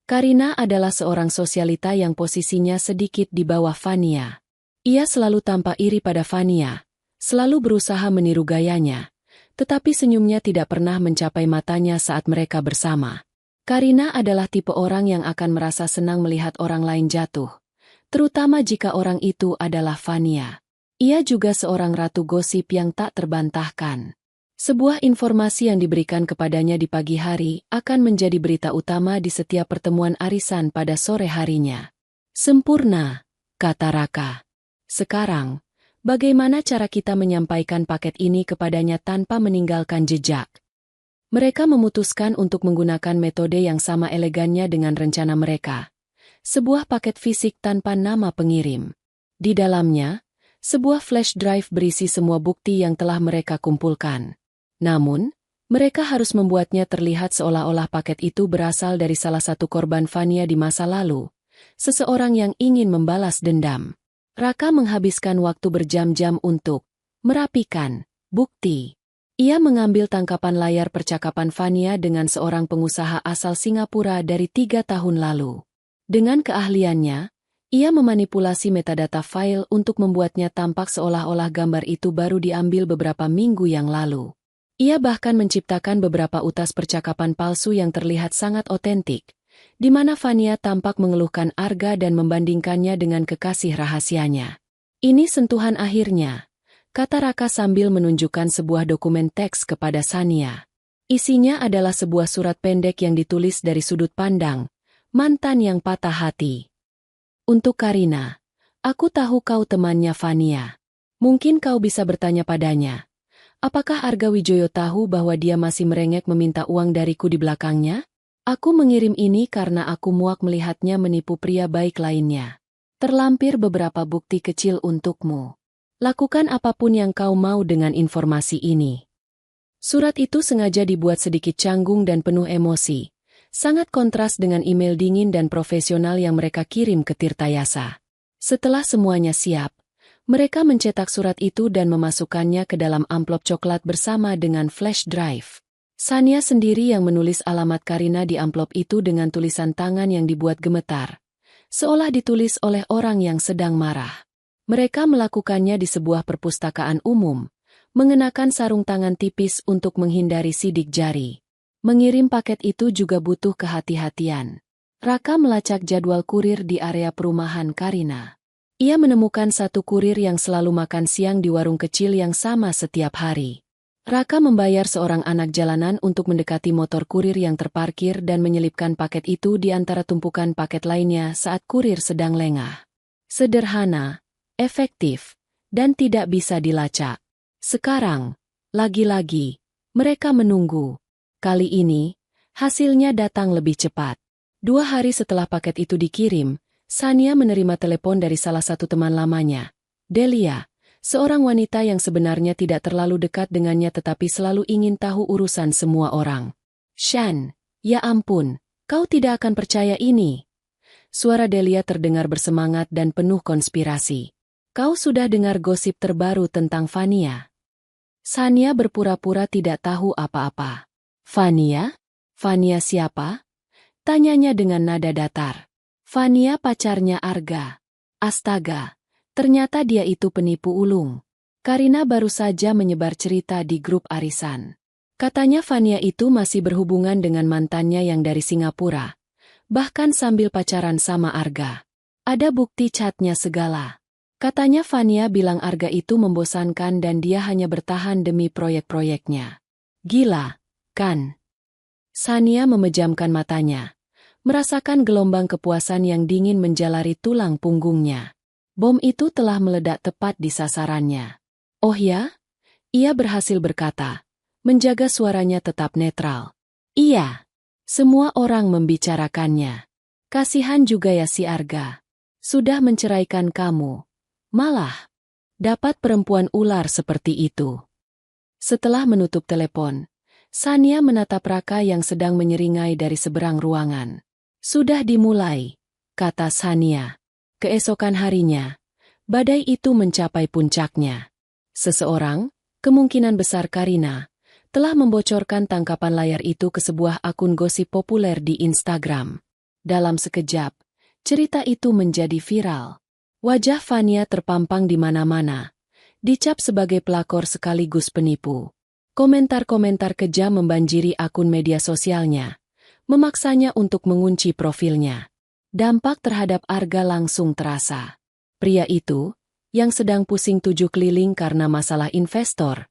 Karina adalah seorang sosialita yang posisinya sedikit di bawah Fania. Ia selalu tampak iri pada Fania, selalu berusaha meniru gayanya, tetapi senyumnya tidak pernah mencapai matanya saat mereka bersama. Karina adalah tipe orang yang akan merasa senang melihat orang lain jatuh, terutama jika orang itu adalah Fania. Ia juga seorang ratu gosip yang tak terbantahkan. Sebuah informasi yang diberikan kepadanya di pagi hari akan menjadi berita utama di setiap pertemuan arisan pada sore harinya. Sempurna, kata Raka. Sekarang, bagaimana cara kita menyampaikan paket ini kepadanya tanpa meninggalkan jejak? Mereka memutuskan untuk menggunakan metode yang sama elegannya dengan rencana mereka. Sebuah paket fisik tanpa nama pengirim. Di dalamnya, sebuah flash drive berisi semua bukti yang telah mereka kumpulkan. Namun, mereka harus membuatnya terlihat seolah-olah paket itu berasal dari salah satu korban Vania di masa lalu, seseorang yang ingin membalas dendam. Raka menghabiskan waktu berjam-jam untuk merapikan bukti. Ia mengambil tangkapan layar percakapan Vania dengan seorang pengusaha asal Singapura dari 3 tahun lalu. Dengan keahliannya, ia memanipulasi metadata file untuk membuatnya tampak seolah-olah gambar itu baru diambil beberapa minggu yang lalu. Ia bahkan menciptakan beberapa utas percakapan palsu yang terlihat sangat otentik, di mana Vania tampak mengeluhkan Arga dan membandingkannya dengan kekasih rahasianya. Ini sentuhan akhirnya, kata Raka sambil menunjukkan sebuah dokumen teks kepada Sania. Isinya adalah sebuah surat pendek yang ditulis dari sudut pandang mantan yang patah hati. Untuk Karina, aku tahu kau temannya Vania. Mungkin kau bisa bertanya padanya. Apakah Arga Wijoyo tahu bahwa dia masih merengek meminta uang dariku di belakangnya? Aku mengirim ini karena aku muak melihatnya menipu pria baik lainnya. Terlampir beberapa bukti kecil untukmu. Lakukan apapun yang kau mau dengan informasi ini. Surat itu sengaja dibuat sedikit canggung dan penuh emosi. Sangat kontras dengan email dingin dan profesional yang mereka kirim ke Tirtayasa. Setelah semuanya siap, mereka mencetak surat itu dan memasukkannya ke dalam amplop coklat bersama dengan flash drive. Sania sendiri yang menulis alamat Karina di amplop itu dengan tulisan tangan yang dibuat gemetar, seolah ditulis oleh orang yang sedang marah. Mereka melakukannya di sebuah perpustakaan umum, mengenakan sarung tangan tipis untuk menghindari sidik jari. Mengirim paket itu juga butuh kehati-hatian. Raka melacak jadwal kurir di area perumahan Karina. Ia menemukan satu kurir yang selalu makan siang di warung kecil yang sama setiap hari. Raka membayar seorang anak jalanan untuk mendekati motor kurir yang terparkir dan menyelipkan paket itu di antara tumpukan paket lainnya saat kurir sedang lengah. Sederhana, efektif, dan tidak bisa dilacak. Sekarang, lagi-lagi, mereka menunggu. Kali ini, hasilnya datang lebih cepat. 2 hari setelah paket itu dikirim, Sania menerima telepon dari salah satu teman lamanya, Delia, seorang wanita yang sebenarnya tidak terlalu dekat dengannya tetapi selalu ingin tahu urusan semua orang. "Shan, ya ampun, kau tidak akan percaya ini." Suara Delia terdengar bersemangat dan penuh konspirasi. "Kau sudah dengar gosip terbaru tentang Vania?" Sania berpura-pura tidak tahu apa-apa. "Vania? Vania siapa?" tanyanya dengan nada datar. "Vania pacarnya Arga." Astaga, ternyata dia itu penipu ulung. Karina baru saja menyebar cerita di grup arisan. Katanya Vania itu masih berhubungan dengan mantannya yang dari Singapura, bahkan sambil pacaran sama Arga. Ada bukti chatnya segala. Katanya Vania bilang Arga itu membosankan dan dia hanya bertahan demi proyek-proyeknya. Gila, kan? Sania memejamkan matanya, merasakan gelombang kepuasan yang dingin menjalari tulang punggungnya. Bom itu telah meledak tepat di sasarannya. "Oh ya?" Ia berhasil berkata, menjaga suaranya tetap netral. "Iya. Semua orang membicarakannya. Kasihan juga ya si Arga. Sudah menceraikan kamu. Malah dapat perempuan ular seperti itu." Setelah menutup telepon, Sania menatap Raka yang sedang menyeringai dari seberang ruangan. "Sudah dimulai," kata Sania. Keesokan harinya, badai itu mencapai puncaknya. Seseorang, kemungkinan besar Karina, telah membocorkan tangkapan layar itu ke sebuah akun gosip populer di Instagram. Dalam sekejap, cerita itu menjadi viral. Wajah Vania terpampang di mana-mana, dicap sebagai pelakor sekaligus penipu. Komentar-komentar kejam membanjiri akun media sosialnya, memaksanya untuk mengunci profilnya. Dampak terhadap Arga langsung terasa. Pria itu, yang sedang pusing 7 keliling karena masalah investor,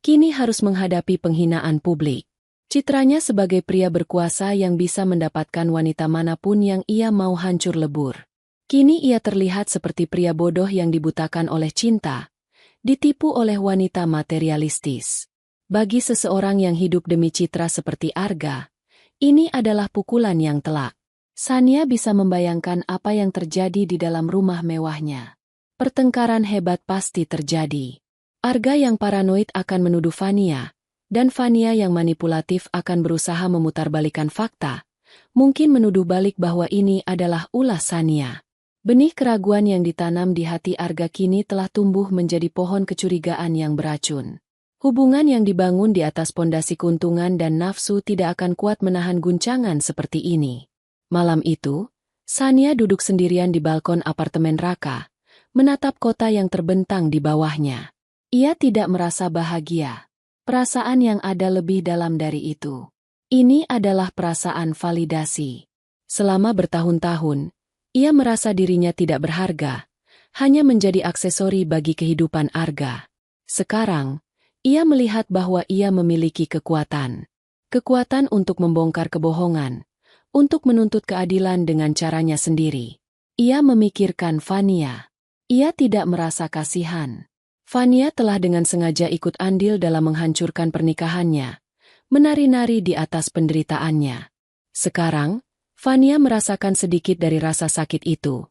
kini harus menghadapi penghinaan publik. Citranya sebagai pria berkuasa yang bisa mendapatkan wanita manapun yang ia mau hancur lebur. Kini ia terlihat seperti pria bodoh yang dibutakan oleh cinta, ditipu oleh wanita materialistis. Bagi seseorang yang hidup demi citra seperti Arga, ini adalah pukulan yang telak. Sania bisa membayangkan apa yang terjadi di dalam rumah mewahnya. Pertengkaran hebat pasti terjadi. Arga yang paranoid akan menuduh Fania, dan Fania yang manipulatif akan berusaha memutarbalikkan fakta, mungkin menuduh balik bahwa ini adalah ulah Sania. Benih keraguan yang ditanam di hati Arga kini telah tumbuh menjadi pohon kecurigaan yang beracun. Hubungan yang dibangun di atas pondasi keuntungan dan nafsu tidak akan kuat menahan guncangan seperti ini. Malam itu, Sania duduk sendirian di balkon apartemen Raka, menatap kota yang terbentang di bawahnya. Ia tidak merasa bahagia. Perasaan yang ada lebih dalam dari itu. Ini adalah perasaan validasi. Selama bertahun-tahun, ia merasa dirinya tidak berharga, hanya menjadi aksesori bagi kehidupan Arga. Sekarang, ia melihat bahwa ia memiliki kekuatan. Kekuatan untuk membongkar kebohongan, untuk menuntut keadilan dengan caranya sendiri. Ia memikirkan Fania. Ia tidak merasa kasihan. Fania telah dengan sengaja ikut andil dalam menghancurkan pernikahannya, menari-nari di atas penderitaannya. Sekarang, Fania merasakan sedikit dari rasa sakit itu.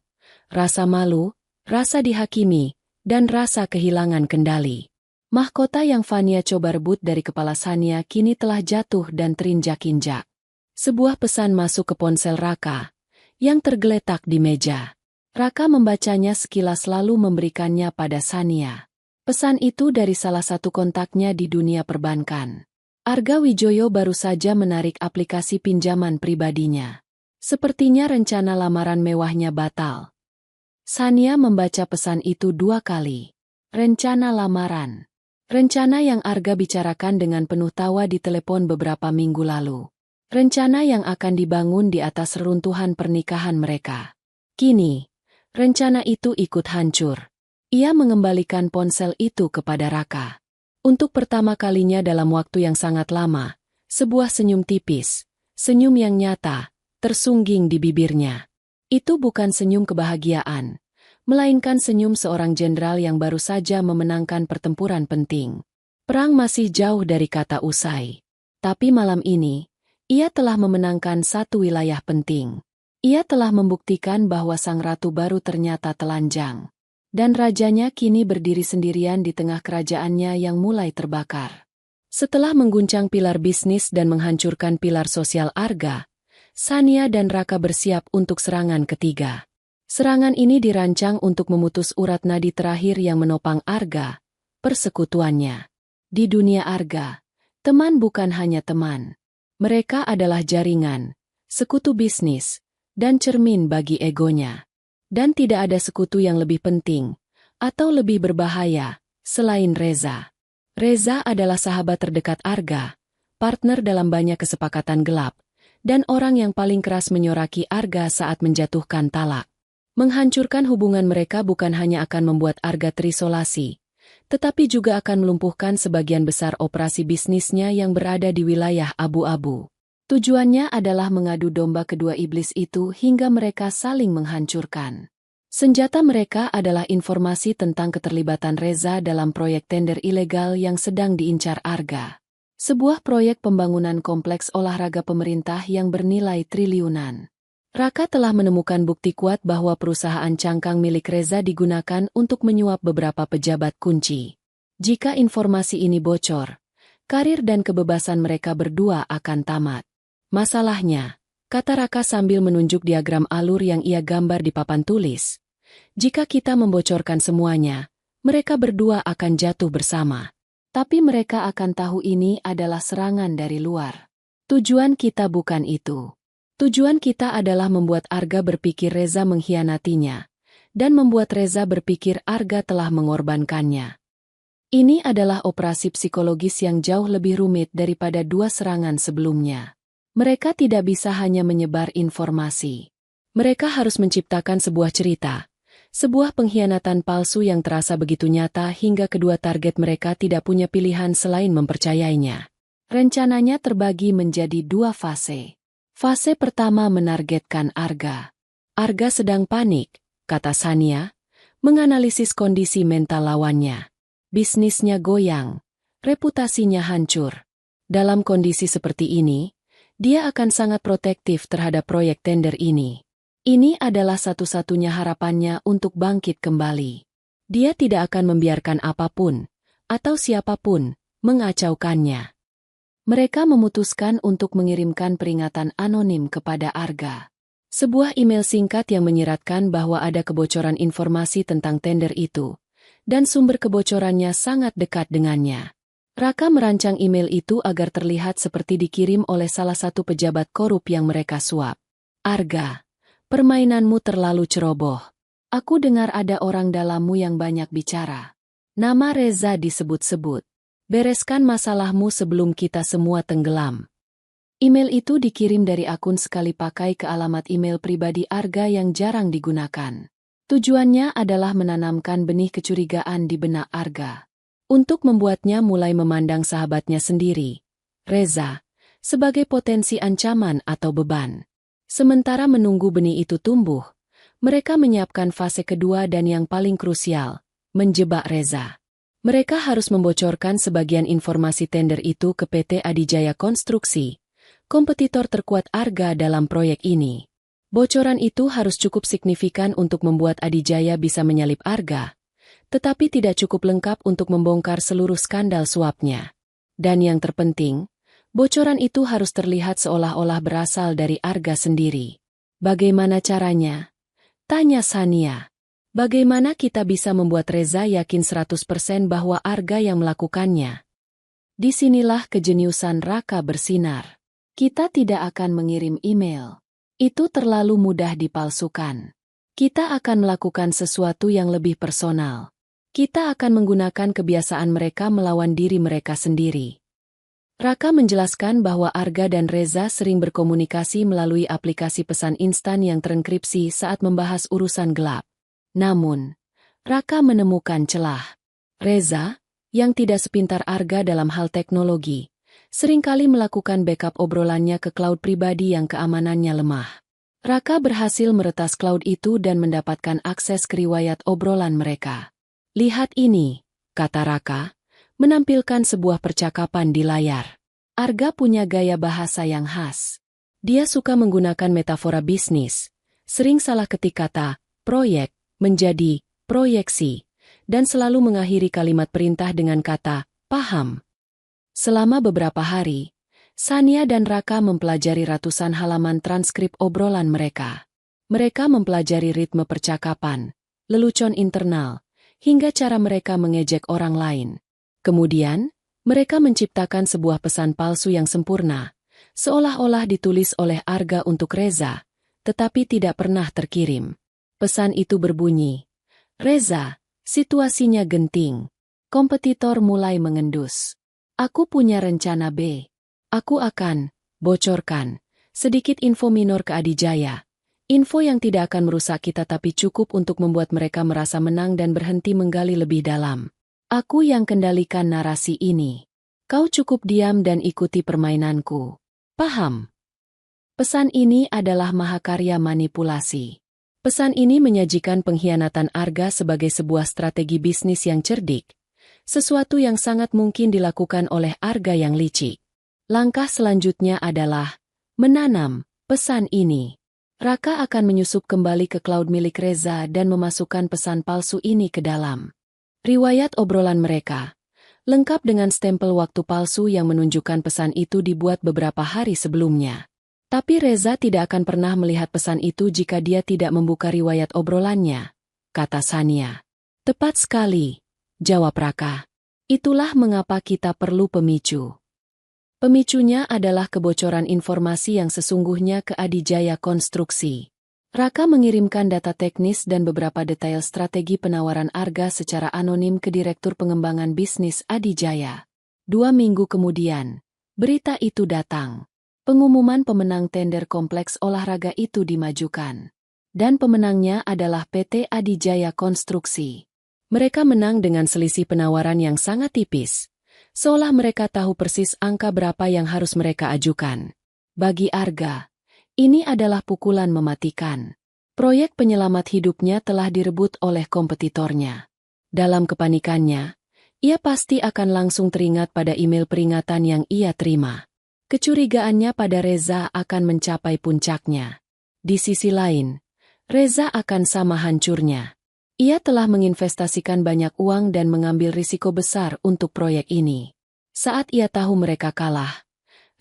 Rasa malu, rasa dihakimi, dan rasa kehilangan kendali. Mahkota yang Fania coba rebut dari kepala Sania kini telah jatuh dan terinjak-injak. Sebuah pesan masuk ke ponsel Raka, yang tergeletak di meja. Raka membacanya sekilas lalu memberikannya pada Sania. Pesan itu dari salah satu kontaknya di dunia perbankan. Arga Wijoyo baru saja menarik aplikasi pinjaman pribadinya. Sepertinya rencana lamaran mewahnya batal. Sania membaca pesan itu 2 kali. Rencana lamaran. Rencana yang Arga bicarakan dengan penuh tawa di telepon beberapa minggu lalu. Rencana yang akan dibangun di atas reruntuhan pernikahan mereka. Kini, rencana itu ikut hancur. Ia mengembalikan ponsel itu kepada Raka. Untuk pertama kalinya dalam waktu yang sangat lama, sebuah senyum tipis, senyum yang nyata, tersungging di bibirnya. Itu bukan senyum kebahagiaan, melainkan senyum seorang jenderal yang baru saja memenangkan pertempuran penting. Perang masih jauh dari kata usai. Tapi malam ini, ia telah memenangkan satu wilayah penting. Ia telah membuktikan bahwa sang ratu baru ternyata telanjang. Dan rajanya kini berdiri sendirian di tengah kerajaannya yang mulai terbakar. Setelah mengguncang pilar bisnis dan menghancurkan pilar sosial Arga, Sania dan Raka bersiap untuk serangan ketiga. Serangan ini dirancang untuk memutus urat nadi terakhir yang menopang Arga, persekutuannya. Di dunia Arga, teman bukan hanya teman. Mereka adalah jaringan, sekutu bisnis, dan cermin bagi egonya. Dan tidak ada sekutu yang lebih penting, atau lebih berbahaya, selain Reza. Reza adalah sahabat terdekat Arga, partner dalam banyak kesepakatan gelap, dan orang yang paling keras menyoraki Arga saat menjatuhkan talak. Menghancurkan hubungan mereka bukan hanya akan membuat Arga terisolasi, tetapi juga akan melumpuhkan sebagian besar operasi bisnisnya yang berada di wilayah abu-abu. Tujuannya adalah mengadu domba kedua iblis itu hingga mereka saling menghancurkan. Senjata mereka adalah informasi tentang keterlibatan Reza dalam proyek tender ilegal yang sedang diincar Arga. Sebuah proyek pembangunan kompleks olahraga pemerintah yang bernilai triliunan. Raka telah menemukan bukti kuat bahwa perusahaan cangkang milik Reza digunakan untuk menyuap beberapa pejabat kunci. Jika informasi ini bocor, karir dan kebebasan mereka berdua akan tamat. Masalahnya, kata Raka sambil menunjuk diagram alur yang ia gambar di papan tulis, jika kita membocorkan semuanya, mereka berdua akan jatuh bersama. Tapi mereka akan tahu ini adalah serangan dari luar. Tujuan kita bukan itu. Tujuan kita adalah membuat Arga berpikir Reza mengkhianatinya, dan membuat Reza berpikir Arga telah mengorbankannya. Ini adalah operasi psikologis yang jauh lebih rumit daripada 2 serangan sebelumnya. Mereka tidak bisa hanya menyebar informasi. Mereka harus menciptakan sebuah cerita, Sebuah pengkhianatan palsu yang terasa begitu nyata hingga kedua target mereka tidak punya pilihan selain mempercayainya. Rencananya terbagi menjadi dua fase. Fase pertama menargetkan Arga. Arga sedang panik, kata Sania, menganalisis kondisi mental lawannya. Bisnisnya goyang, reputasinya hancur. Dalam kondisi seperti ini, dia akan sangat protektif terhadap proyek tender ini. Ini adalah satu-satunya harapannya untuk bangkit kembali. Dia tidak akan membiarkan apapun, atau siapapun, mengacaukannya. Mereka memutuskan untuk mengirimkan peringatan anonim kepada Arga. Sebuah email singkat yang menyiratkan bahwa ada kebocoran informasi tentang tender itu, dan sumber kebocorannya sangat dekat dengannya. Raka merancang email itu agar terlihat seperti dikirim oleh salah satu pejabat korup yang mereka suap. Arga. Permainanmu terlalu ceroboh. Aku dengar ada orang dalammu yang banyak bicara. Nama Reza disebut-sebut. Bereskan masalahmu sebelum kita semua tenggelam. Email itu dikirim dari akun sekali pakai ke alamat email pribadi Arga yang jarang digunakan. Tujuannya adalah menanamkan benih kecurigaan di benak Arga. Untuk membuatnya mulai memandang sahabatnya sendiri, Reza, sebagai potensi ancaman atau beban. Sementara menunggu benih itu tumbuh, mereka menyiapkan fase kedua dan yang paling krusial, menjebak Reza. Mereka harus membocorkan sebagian informasi tender itu ke PT Adijaya Konstruksi, kompetitor terkuat Arga dalam proyek ini. Bocoran itu harus cukup signifikan untuk membuat Adijaya bisa menyalip Arga, tetapi tidak cukup lengkap untuk membongkar seluruh skandal suapnya. Dan yang terpenting, bocoran itu harus terlihat seolah-olah berasal dari Arga sendiri. Bagaimana caranya? Tanya Sania. Bagaimana kita bisa membuat Reza yakin 100% bahwa Arga yang melakukannya? Disinilah kejeniusan Raka bersinar. Kita tidak akan mengirim email. Itu terlalu mudah dipalsukan. Kita akan melakukan sesuatu yang lebih personal. Kita akan menggunakan kebiasaan mereka melawan diri mereka sendiri. Raka menjelaskan bahwa Arga dan Reza sering berkomunikasi melalui aplikasi pesan instan yang terenkripsi saat membahas urusan gelap. Namun, Raka menemukan celah. Reza, yang tidak sepintar Arga dalam hal teknologi, seringkali melakukan backup obrolannya ke cloud pribadi yang keamanannya lemah. Raka berhasil meretas cloud itu dan mendapatkan akses ke riwayat obrolan mereka. Lihat ini, kata Raka, menampilkan sebuah percakapan di layar. Arga punya gaya bahasa yang khas. Dia suka menggunakan metafora bisnis, sering salah ketik kata, proyek, menjadi, proyeksi, dan selalu mengakhiri kalimat perintah dengan kata, paham. Selama beberapa hari, Sania dan Raka mempelajari ratusan halaman transkrip obrolan mereka. Mereka mempelajari ritme percakapan, lelucon internal, hingga cara mereka mengejek orang lain. Kemudian, mereka menciptakan sebuah pesan palsu yang sempurna, seolah-olah ditulis oleh Arga untuk Reza, tetapi tidak pernah terkirim. Pesan itu berbunyi, Reza, situasinya genting. Kompetitor mulai mengendus. Aku punya rencana B. Aku akan bocorkan sedikit info minor ke Adijaya. Info yang tidak akan merusak kita tapi cukup untuk membuat mereka merasa menang dan berhenti menggali lebih dalam. Aku yang kendalikan narasi ini. Kau cukup diam dan ikuti permainanku. Paham? Pesan ini adalah mahakarya manipulasi. Pesan ini menyajikan pengkhianatan Arga sebagai sebuah strategi bisnis yang cerdik, sesuatu yang sangat mungkin dilakukan oleh Arga yang licik. Langkah selanjutnya adalah menanam pesan ini. Raka akan menyusup kembali ke cloud milik Reza dan memasukkan pesan palsu ini ke dalam riwayat obrolan mereka, lengkap dengan stempel waktu palsu yang menunjukkan pesan itu dibuat beberapa hari sebelumnya. Tapi Reza tidak akan pernah melihat pesan itu jika dia tidak membuka riwayat obrolannya, kata Sania. Tepat sekali, jawab Raka. Itulah mengapa kita perlu pemicu. Pemicunya adalah kebocoran informasi yang sesungguhnya ke Adijaya Konstruksi. Raka mengirimkan data teknis dan beberapa detail strategi penawaran Arga secara anonim ke Direktur Pengembangan Bisnis Adijaya. 2 minggu kemudian, berita itu datang. Pengumuman pemenang tender kompleks olahraga itu dimajukan. Dan pemenangnya adalah PT Adijaya Konstruksi. Mereka menang dengan selisih penawaran yang sangat tipis. Seolah mereka tahu persis angka berapa yang harus mereka ajukan. Bagi Arga, ini adalah pukulan mematikan. Proyek penyelamat hidupnya telah direbut oleh kompetitornya. Dalam kepanikannya, ia pasti akan langsung teringat pada email peringatan yang ia terima. Kecurigaannya pada Reza akan mencapai puncaknya. Di sisi lain, Reza akan sama hancurnya. Ia telah menginvestasikan banyak uang dan mengambil risiko besar untuk proyek ini. Saat ia tahu mereka kalah,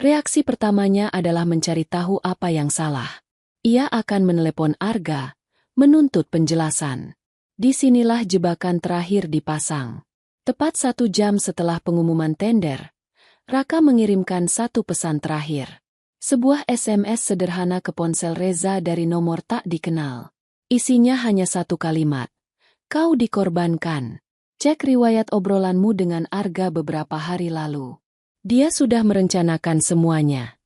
reaksi pertamanya adalah mencari tahu apa yang salah. Ia akan menelepon Arga, menuntut penjelasan. Disinilah jebakan terakhir dipasang. Tepat 1 jam setelah pengumuman tender, Raka mengirimkan satu pesan terakhir. Sebuah SMS sederhana ke ponsel Reza dari nomor tak dikenal. Isinya hanya satu kalimat. Kau dikorbankan. Cek riwayat obrolanmu dengan Arga beberapa hari lalu. Dia sudah merencanakan semuanya.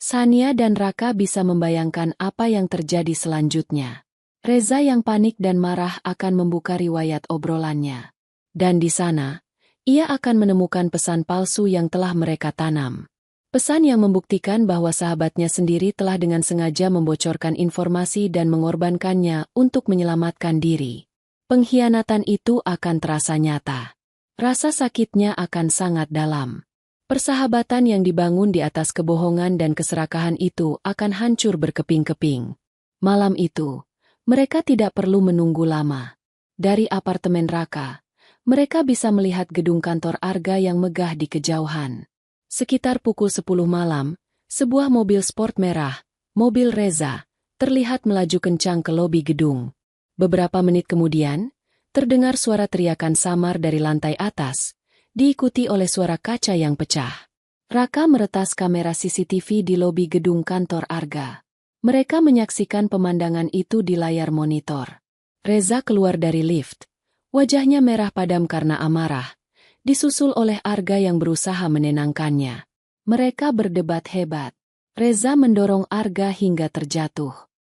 Sania dan Raka bisa membayangkan apa yang terjadi selanjutnya. Reza yang panik dan marah akan membuka riwayat obrolannya. Dan di sana, ia akan menemukan pesan palsu yang telah mereka tanam. Pesan yang membuktikan bahwa sahabatnya sendiri telah dengan sengaja membocorkan informasi dan mengorbankannya untuk menyelamatkan diri. Pengkhianatan itu akan terasa nyata. Rasa sakitnya akan sangat dalam. Persahabatan yang dibangun di atas kebohongan dan keserakahan itu akan hancur berkeping-keping. Malam itu, mereka tidak perlu menunggu lama. Dari apartemen Raka, mereka bisa melihat gedung kantor Arga yang megah di kejauhan. Sekitar pukul 10 malam, sebuah mobil sport merah, mobil Reza, terlihat melaju kencang ke lobi gedung. Beberapa menit kemudian, terdengar suara teriakan samar dari lantai atas, diikuti oleh suara kaca yang pecah. Raka meretas kamera CCTV di lobi gedung kantor Arga. Mereka menyaksikan pemandangan itu di layar monitor. Reza keluar dari lift. Wajahnya merah padam karena amarah. Disusul oleh Arga yang berusaha menenangkannya. Mereka berdebat hebat. Reza mendorong Arga hingga terjatuh.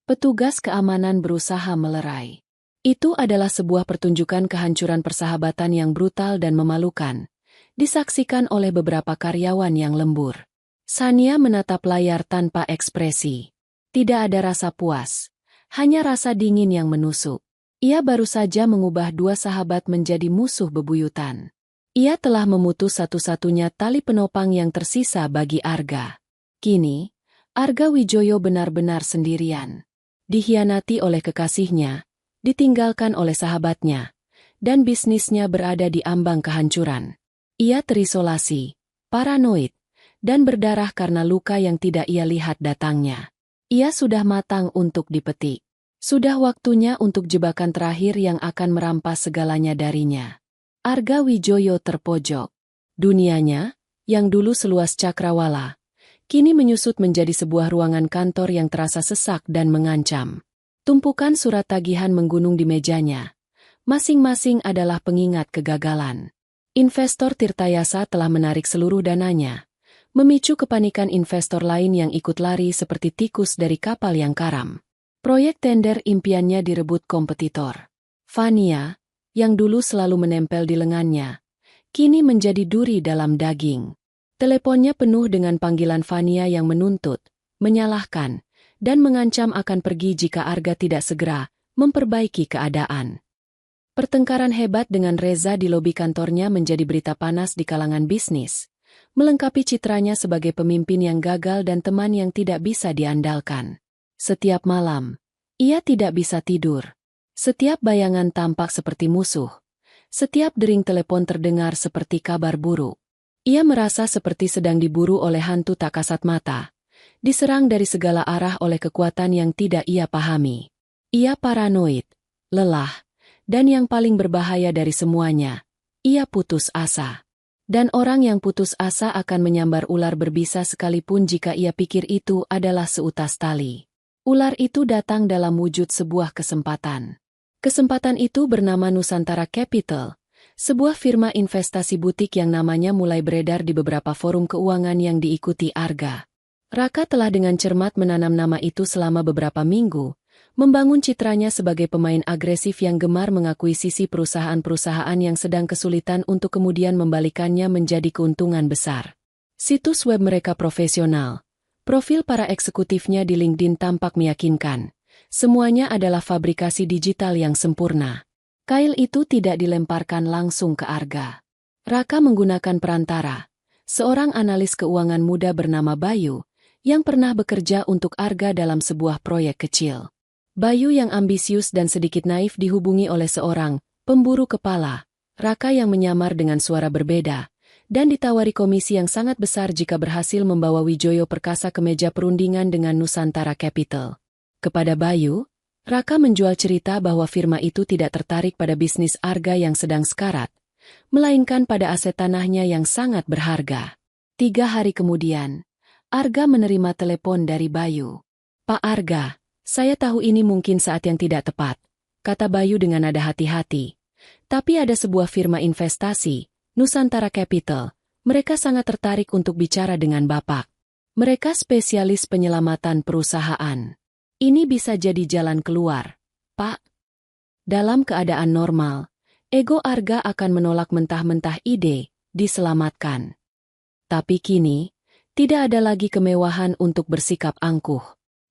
Petugas keamanan berusaha melerai. Itu adalah sebuah pertunjukan kehancuran persahabatan yang brutal dan memalukan. Disaksikan oleh beberapa karyawan yang lembur. Sania menatap layar tanpa ekspresi. Tidak ada rasa puas. Hanya rasa dingin yang menusuk. Ia baru saja mengubah dua sahabat menjadi musuh bebuyutan. Ia telah memutus satu-satunya tali penopang yang tersisa bagi Arga. Kini, Arga Wijoyo benar-benar sendirian. Dikhianati oleh kekasihnya, ditinggalkan oleh sahabatnya, dan bisnisnya berada di ambang kehancuran. Ia terisolasi, paranoid, dan berdarah karena luka yang tidak ia lihat datangnya. Ia sudah matang untuk dipetik. Sudah waktunya untuk jebakan terakhir yang akan merampas segalanya darinya. Arga Wijoyo terpojok. Dunianya, yang dulu seluas cakrawala, kini menyusut menjadi sebuah ruangan kantor yang terasa sesak dan mengancam. Tumpukan surat tagihan menggunung di mejanya. Masing-masing adalah pengingat kegagalan. Investor Tirtayasa telah menarik seluruh dananya, memicu kepanikan investor lain yang ikut lari seperti tikus dari kapal yang karam. Proyek tender impiannya direbut kompetitor. Fania, yang dulu selalu menempel di lengannya, kini menjadi duri dalam daging. Teleponnya penuh dengan panggilan Fania yang menuntut, menyalahkan, dan mengancam akan pergi jika Arga tidak segera memperbaiki keadaan. Pertengkaran hebat dengan Reza di lobi kantornya menjadi berita panas di kalangan bisnis, melengkapi citranya sebagai pemimpin yang gagal dan teman yang tidak bisa diandalkan. Setiap malam, ia tidak bisa tidur. Setiap bayangan tampak seperti musuh. Setiap dering telepon terdengar seperti kabar buruk. Ia merasa seperti sedang diburu oleh hantu tak kasat mata. Diserang dari segala arah oleh kekuatan yang tidak ia pahami. Ia paranoid, lelah, dan yang paling berbahaya dari semuanya, ia putus asa. Dan orang yang putus asa akan menyambar ular berbisa sekalipun jika ia pikir itu adalah seutas tali. Ular itu datang dalam wujud sebuah kesempatan. Kesempatan itu bernama Nusantara Capital, sebuah firma investasi butik yang namanya mulai beredar di beberapa forum keuangan yang diikuti Arga. Raka telah dengan cermat menanam nama itu selama beberapa minggu, Membangun citranya sebagai pemain agresif yang gemar mengakuisisi perusahaan-perusahaan yang sedang kesulitan untuk kemudian membalikannya menjadi keuntungan besar. Situs web mereka profesional. Profil para eksekutifnya di LinkedIn tampak meyakinkan. Semuanya adalah fabrikasi digital yang sempurna. Kail itu tidak dilemparkan langsung ke Arga. Raka menggunakan perantara, seorang analis keuangan muda bernama Bayu, yang pernah bekerja untuk Arga dalam sebuah proyek kecil. Bayu yang ambisius dan sedikit naif dihubungi oleh seorang pemburu kepala, Raka yang menyamar dengan suara berbeda, dan ditawari komisi yang sangat besar jika berhasil membawa Wijoyo Perkasa ke meja perundingan dengan Nusantara Capital. Kepada Bayu, Raka menjual cerita bahwa firma itu tidak tertarik pada bisnis Arga yang sedang sekarat, melainkan pada aset tanahnya yang sangat berharga. 3 hari kemudian, Arga menerima telepon dari Bayu. "Pak Arga, saya tahu ini mungkin saat yang tidak tepat," kata Bayu dengan nada hati-hati. "Tapi ada sebuah firma investasi, Nusantara Capital. Mereka sangat tertarik untuk bicara dengan Bapak. Mereka spesialis penyelamatan perusahaan. Ini bisa jadi jalan keluar, Pak." Dalam keadaan normal, ego Arga akan menolak mentah-mentah ide diselamatkan. Tapi kini, tidak ada lagi kemewahan untuk bersikap angkuh.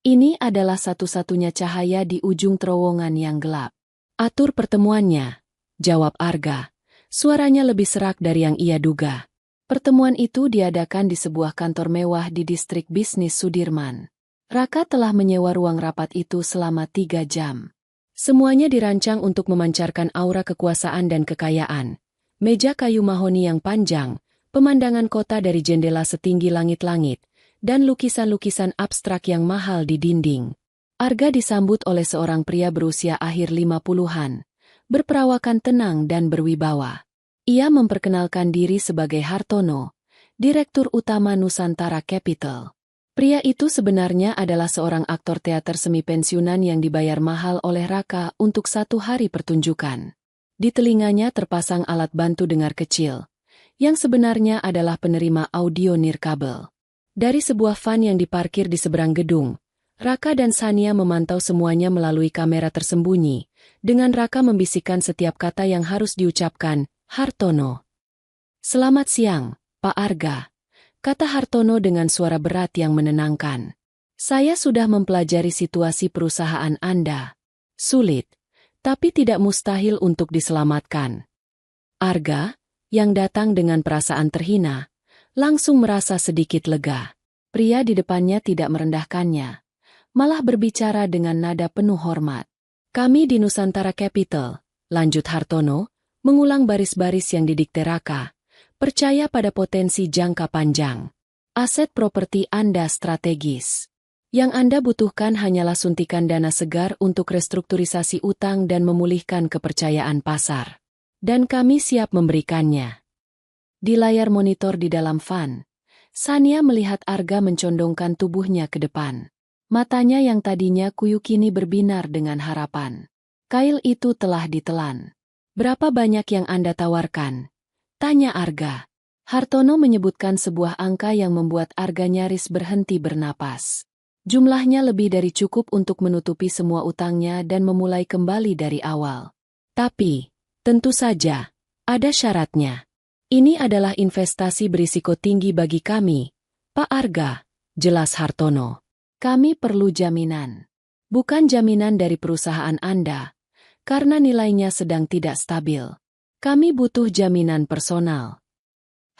Ini adalah satu-satunya cahaya di ujung terowongan yang gelap. "Atur pertemuannya," jawab Arga. Suaranya lebih serak dari yang ia duga. Pertemuan itu diadakan di sebuah kantor mewah di distrik bisnis Sudirman. Raka telah menyewa ruang rapat itu selama 3 jam. Semuanya dirancang untuk memancarkan aura kekuasaan dan kekayaan. Meja kayu mahoni yang panjang, pemandangan kota dari jendela setinggi langit-langit, dan lukisan-lukisan abstrak yang mahal di dinding. Arga disambut oleh seorang pria berusia akhir 50-an, berperawakan tenang dan berwibawa. Ia memperkenalkan diri sebagai Hartono, Direktur Utama Nusantara Capital. Pria itu sebenarnya adalah seorang aktor teater semi pensiunan yang dibayar mahal oleh Raka untuk 1 hari pertunjukan. Di telinganya terpasang alat bantu dengar kecil, yang sebenarnya adalah penerima audio nirkabel. Dari sebuah van yang diparkir di seberang gedung, Raka dan Sania memantau semuanya melalui kamera tersembunyi, dengan Raka membisikkan setiap kata yang harus diucapkan. "Hartono." "Selamat siang, Pak Arga," kata Hartono dengan suara berat yang menenangkan. "Saya sudah mempelajari situasi perusahaan Anda. Sulit, tapi tidak mustahil untuk diselamatkan." Arga, yang datang dengan perasaan terhina, langsung merasa sedikit lega. Pria di depannya tidak merendahkannya, malah berbicara dengan nada penuh hormat. "Kami di Nusantara Capital," lanjut Hartono, mengulang baris-baris yang didikte Raka, "percaya pada potensi jangka panjang. Aset properti Anda strategis. Yang Anda butuhkan hanyalah suntikan dana segar untuk restrukturisasi utang dan memulihkan kepercayaan pasar. Dan kami siap memberikannya." Di layar monitor di dalam van, Sania melihat Arga mencondongkan tubuhnya ke depan. Matanya yang tadinya kuyu kini berbinar dengan harapan. "Kail itu telah ditelan. Berapa banyak yang Anda tawarkan?" tanya Arga. Hartono menyebutkan sebuah angka yang membuat Arga nyaris berhenti bernapas. Jumlahnya lebih dari cukup untuk menutupi semua utangnya dan memulai kembali dari awal. "Tapi, tentu saja, ada syaratnya. Ini adalah investasi berisiko tinggi bagi kami, Pak Arga," jelas Hartono. "Kami perlu jaminan. Bukan jaminan dari perusahaan Anda, karena nilainya sedang tidak stabil. Kami butuh jaminan personal."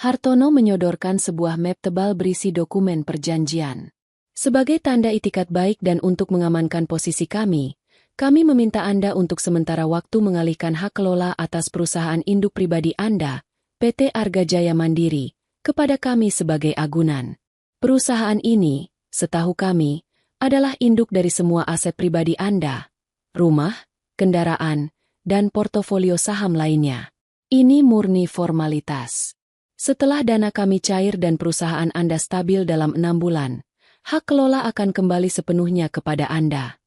Hartono menyodorkan sebuah map tebal berisi dokumen perjanjian. "Sebagai tanda itikat baik dan untuk mengamankan posisi kami meminta Anda untuk sementara waktu mengalihkan hak kelola atas perusahaan induk pribadi Anda, PT Arga Jaya Mandiri, kepada kami sebagai agunan. Perusahaan ini, setahu kami, adalah induk dari semua aset pribadi Anda, rumah, kendaraan, dan portofolio saham lainnya. Ini murni formalitas. Setelah dana kami cair dan perusahaan Anda stabil dalam 6 bulan, hak kelola akan kembali sepenuhnya kepada Anda."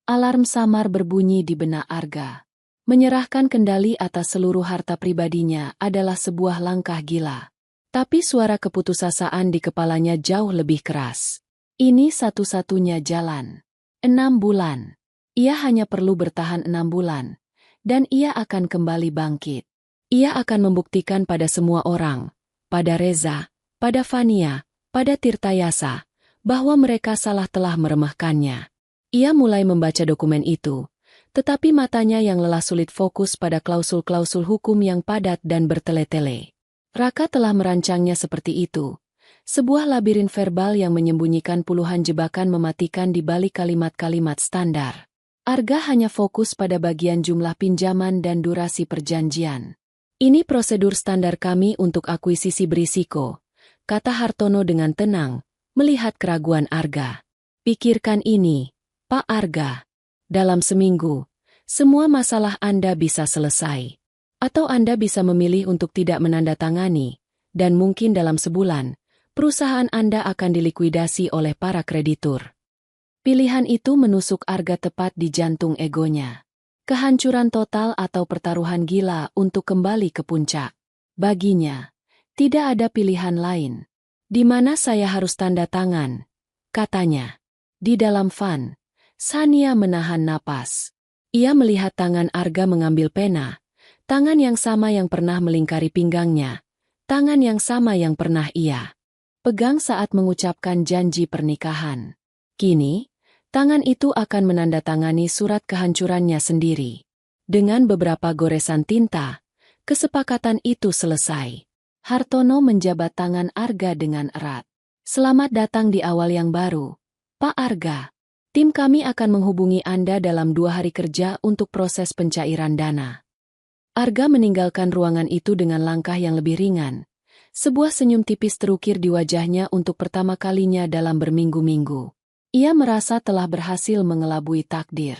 Alarm samar berbunyi di benak Arga. Menyerahkan kendali atas seluruh harta pribadinya adalah sebuah langkah gila. Tapi suara keputusasaan di kepalanya jauh lebih keras. Ini satu-satunya jalan. 6 bulan. Ia hanya perlu bertahan 6 bulan, dan ia akan kembali bangkit. Ia akan membuktikan pada semua orang, pada Reza, pada Fania, pada Tirtayasa, bahwa mereka salah telah meremehkannya. Ia mulai membaca dokumen itu, tetapi matanya yang lelah sulit fokus pada klausul-klausul hukum yang padat dan bertele-tele. Raka telah merancangnya seperti itu. Sebuah labirin verbal yang menyembunyikan puluhan jebakan mematikan di balik kalimat-kalimat standar. Arga hanya fokus pada bagian jumlah pinjaman dan durasi perjanjian. Ini prosedur standar kami untuk akuisisi berisiko, kata Hartono dengan tenang, melihat keraguan Arga. Pikirkan ini, Pak Arga. Dalam seminggu, semua masalah Anda bisa selesai. Atau Anda bisa memilih untuk tidak menandatangani, dan mungkin dalam sebulan, perusahaan Anda akan dilikuidasi oleh para kreditur. Pilihan itu menusuk Arga tepat di jantung egonya. Kehancuran total atau pertaruhan gila untuk kembali ke puncak. Baginya, tidak ada pilihan lain. Di mana saya harus tanda tangan? Katanya. Di dalam van, Sania menahan napas. Ia melihat tangan Arga mengambil pena. Tangan yang sama yang pernah melingkari pinggangnya. Tangan yang sama yang pernah ia pegang saat mengucapkan janji pernikahan. Kini, tangan itu akan menandatangani surat kehancurannya sendiri. Dengan beberapa goresan tinta, kesepakatan itu selesai. Hartono menjabat tangan Arga dengan erat. Selamat datang di awal yang baru, Pak Arga. Tim kami akan menghubungi Anda dalam 2 hari kerja untuk proses pencairan dana. Arga meninggalkan ruangan itu dengan langkah yang lebih ringan. Sebuah senyum tipis terukir di wajahnya untuk pertama kalinya dalam berminggu-minggu. Ia merasa telah berhasil mengelabui takdir.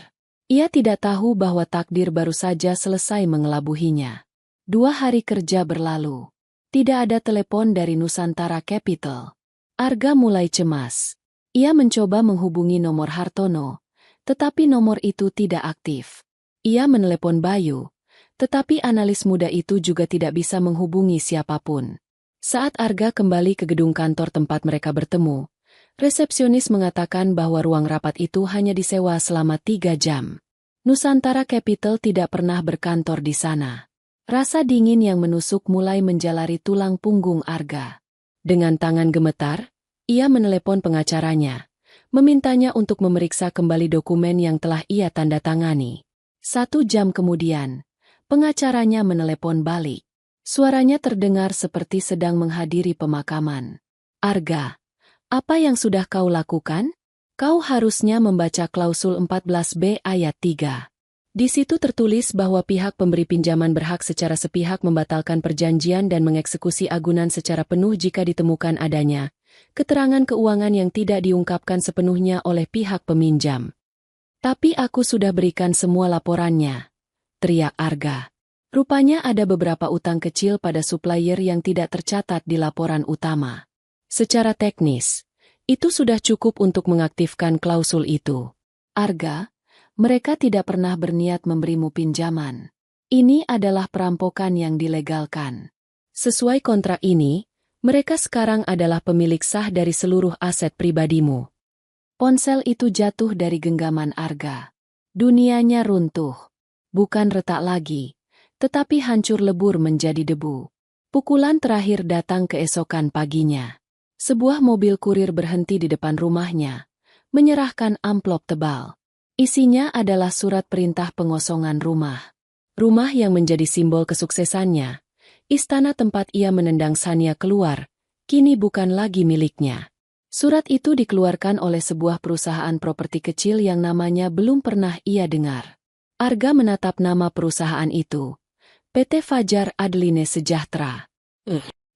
Ia tidak tahu bahwa takdir baru saja selesai mengelabuhinya. 2 hari kerja berlalu. Tidak ada telepon dari Nusantara Capital. Arga mulai cemas. Ia mencoba menghubungi nomor Hartono, tetapi nomor itu tidak aktif. Ia menelepon Bayu, tetapi analis muda itu juga tidak bisa menghubungi siapapun. Saat Arga kembali ke gedung kantor tempat mereka bertemu, resepsionis mengatakan bahwa ruang rapat itu hanya disewa selama 3 jam. Nusantara Capital tidak pernah berkantor di sana. Rasa dingin yang menusuk mulai menjalari tulang punggung Arga. Dengan tangan gemetar, ia menelepon pengacaranya, memintanya untuk memeriksa kembali dokumen yang telah ia tanda tangani. 1 jam kemudian, pengacaranya menelepon balik. Suaranya terdengar seperti sedang menghadiri pemakaman. Arga, apa yang sudah kau lakukan? Kau harusnya membaca klausul 14B ayat 3. Di situ tertulis bahwa pihak pemberi pinjaman berhak secara sepihak membatalkan perjanjian dan mengeksekusi agunan secara penuh jika ditemukan adanya keterangan keuangan yang tidak diungkapkan sepenuhnya oleh pihak peminjam. Tapi aku sudah berikan semua laporannya, teriak Arga. Rupanya ada beberapa utang kecil pada supplier yang tidak tercatat di laporan utama. Secara teknis, itu sudah cukup untuk mengaktifkan klausul itu. Arga, mereka tidak pernah berniat memberimu pinjaman. Ini adalah perampokan yang dilegalkan. Sesuai kontrak ini, mereka sekarang adalah pemilik sah dari seluruh aset pribadimu. Ponsel itu jatuh dari genggaman Arga. Dunianya runtuh. Bukan retak lagi, tetapi hancur lebur menjadi debu. Pukulan terakhir datang keesokan paginya. Sebuah mobil kurir berhenti di depan rumahnya, menyerahkan amplop tebal. Isinya adalah surat perintah pengosongan rumah. Rumah yang menjadi simbol kesuksesannya. Istana tempat ia menendang Sania keluar, kini bukan lagi miliknya. Surat itu dikeluarkan oleh sebuah perusahaan properti kecil yang namanya belum pernah ia dengar. Arga menatap nama perusahaan itu. PT Fajar Adline Sejahtera.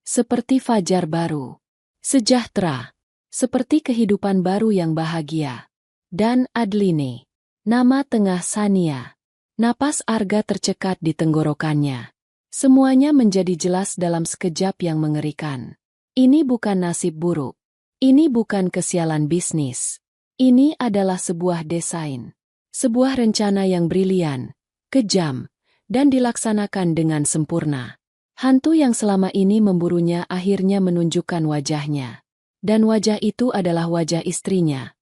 Seperti Fajar baru. Sejahtera. Seperti kehidupan baru yang bahagia. Dan Adline. Nama tengah Sania. Napas Arga tercekat di tenggorokannya. Semuanya menjadi jelas dalam sekejap yang mengerikan. Ini bukan nasib buruk. Ini bukan kesialan bisnis. Ini adalah sebuah desain. Sebuah rencana yang brilian, kejam, dan dilaksanakan dengan sempurna. Hantu yang selama ini memburunya akhirnya menunjukkan wajahnya. Dan wajah itu adalah wajah istrinya.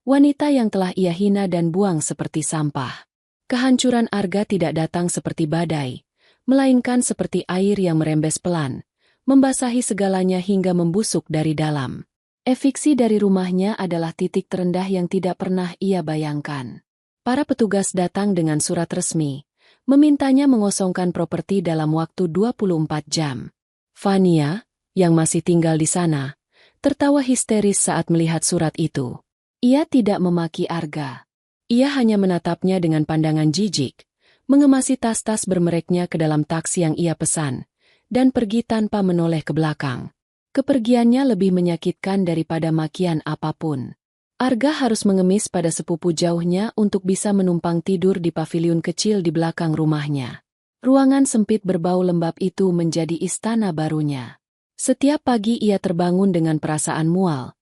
Wanita yang telah ia hina dan buang seperti sampah. Kehancuran Arga tidak datang seperti badai, melainkan seperti air yang merembes pelan, membasahi segalanya hingga membusuk dari dalam. Eviksi dari rumahnya adalah titik terendah yang tidak pernah ia bayangkan. Para petugas datang dengan surat resmi, memintanya mengosongkan properti dalam waktu 24 jam. Fania, yang masih tinggal di sana, tertawa histeris saat melihat surat itu. Ia tidak memaki Arga. Ia hanya menatapnya dengan pandangan jijik, mengemasi tas-tas bermereknya ke dalam taksi yang ia pesan, dan pergi tanpa menoleh ke belakang. Kepergiannya lebih menyakitkan daripada makian apapun. Arga harus mengemis pada sepupu jauhnya untuk bisa menumpang tidur di paviliun kecil di belakang rumahnya. Ruangan sempit berbau lembab itu menjadi istana barunya. Setiap pagi ia terbangun dengan perasaan mual,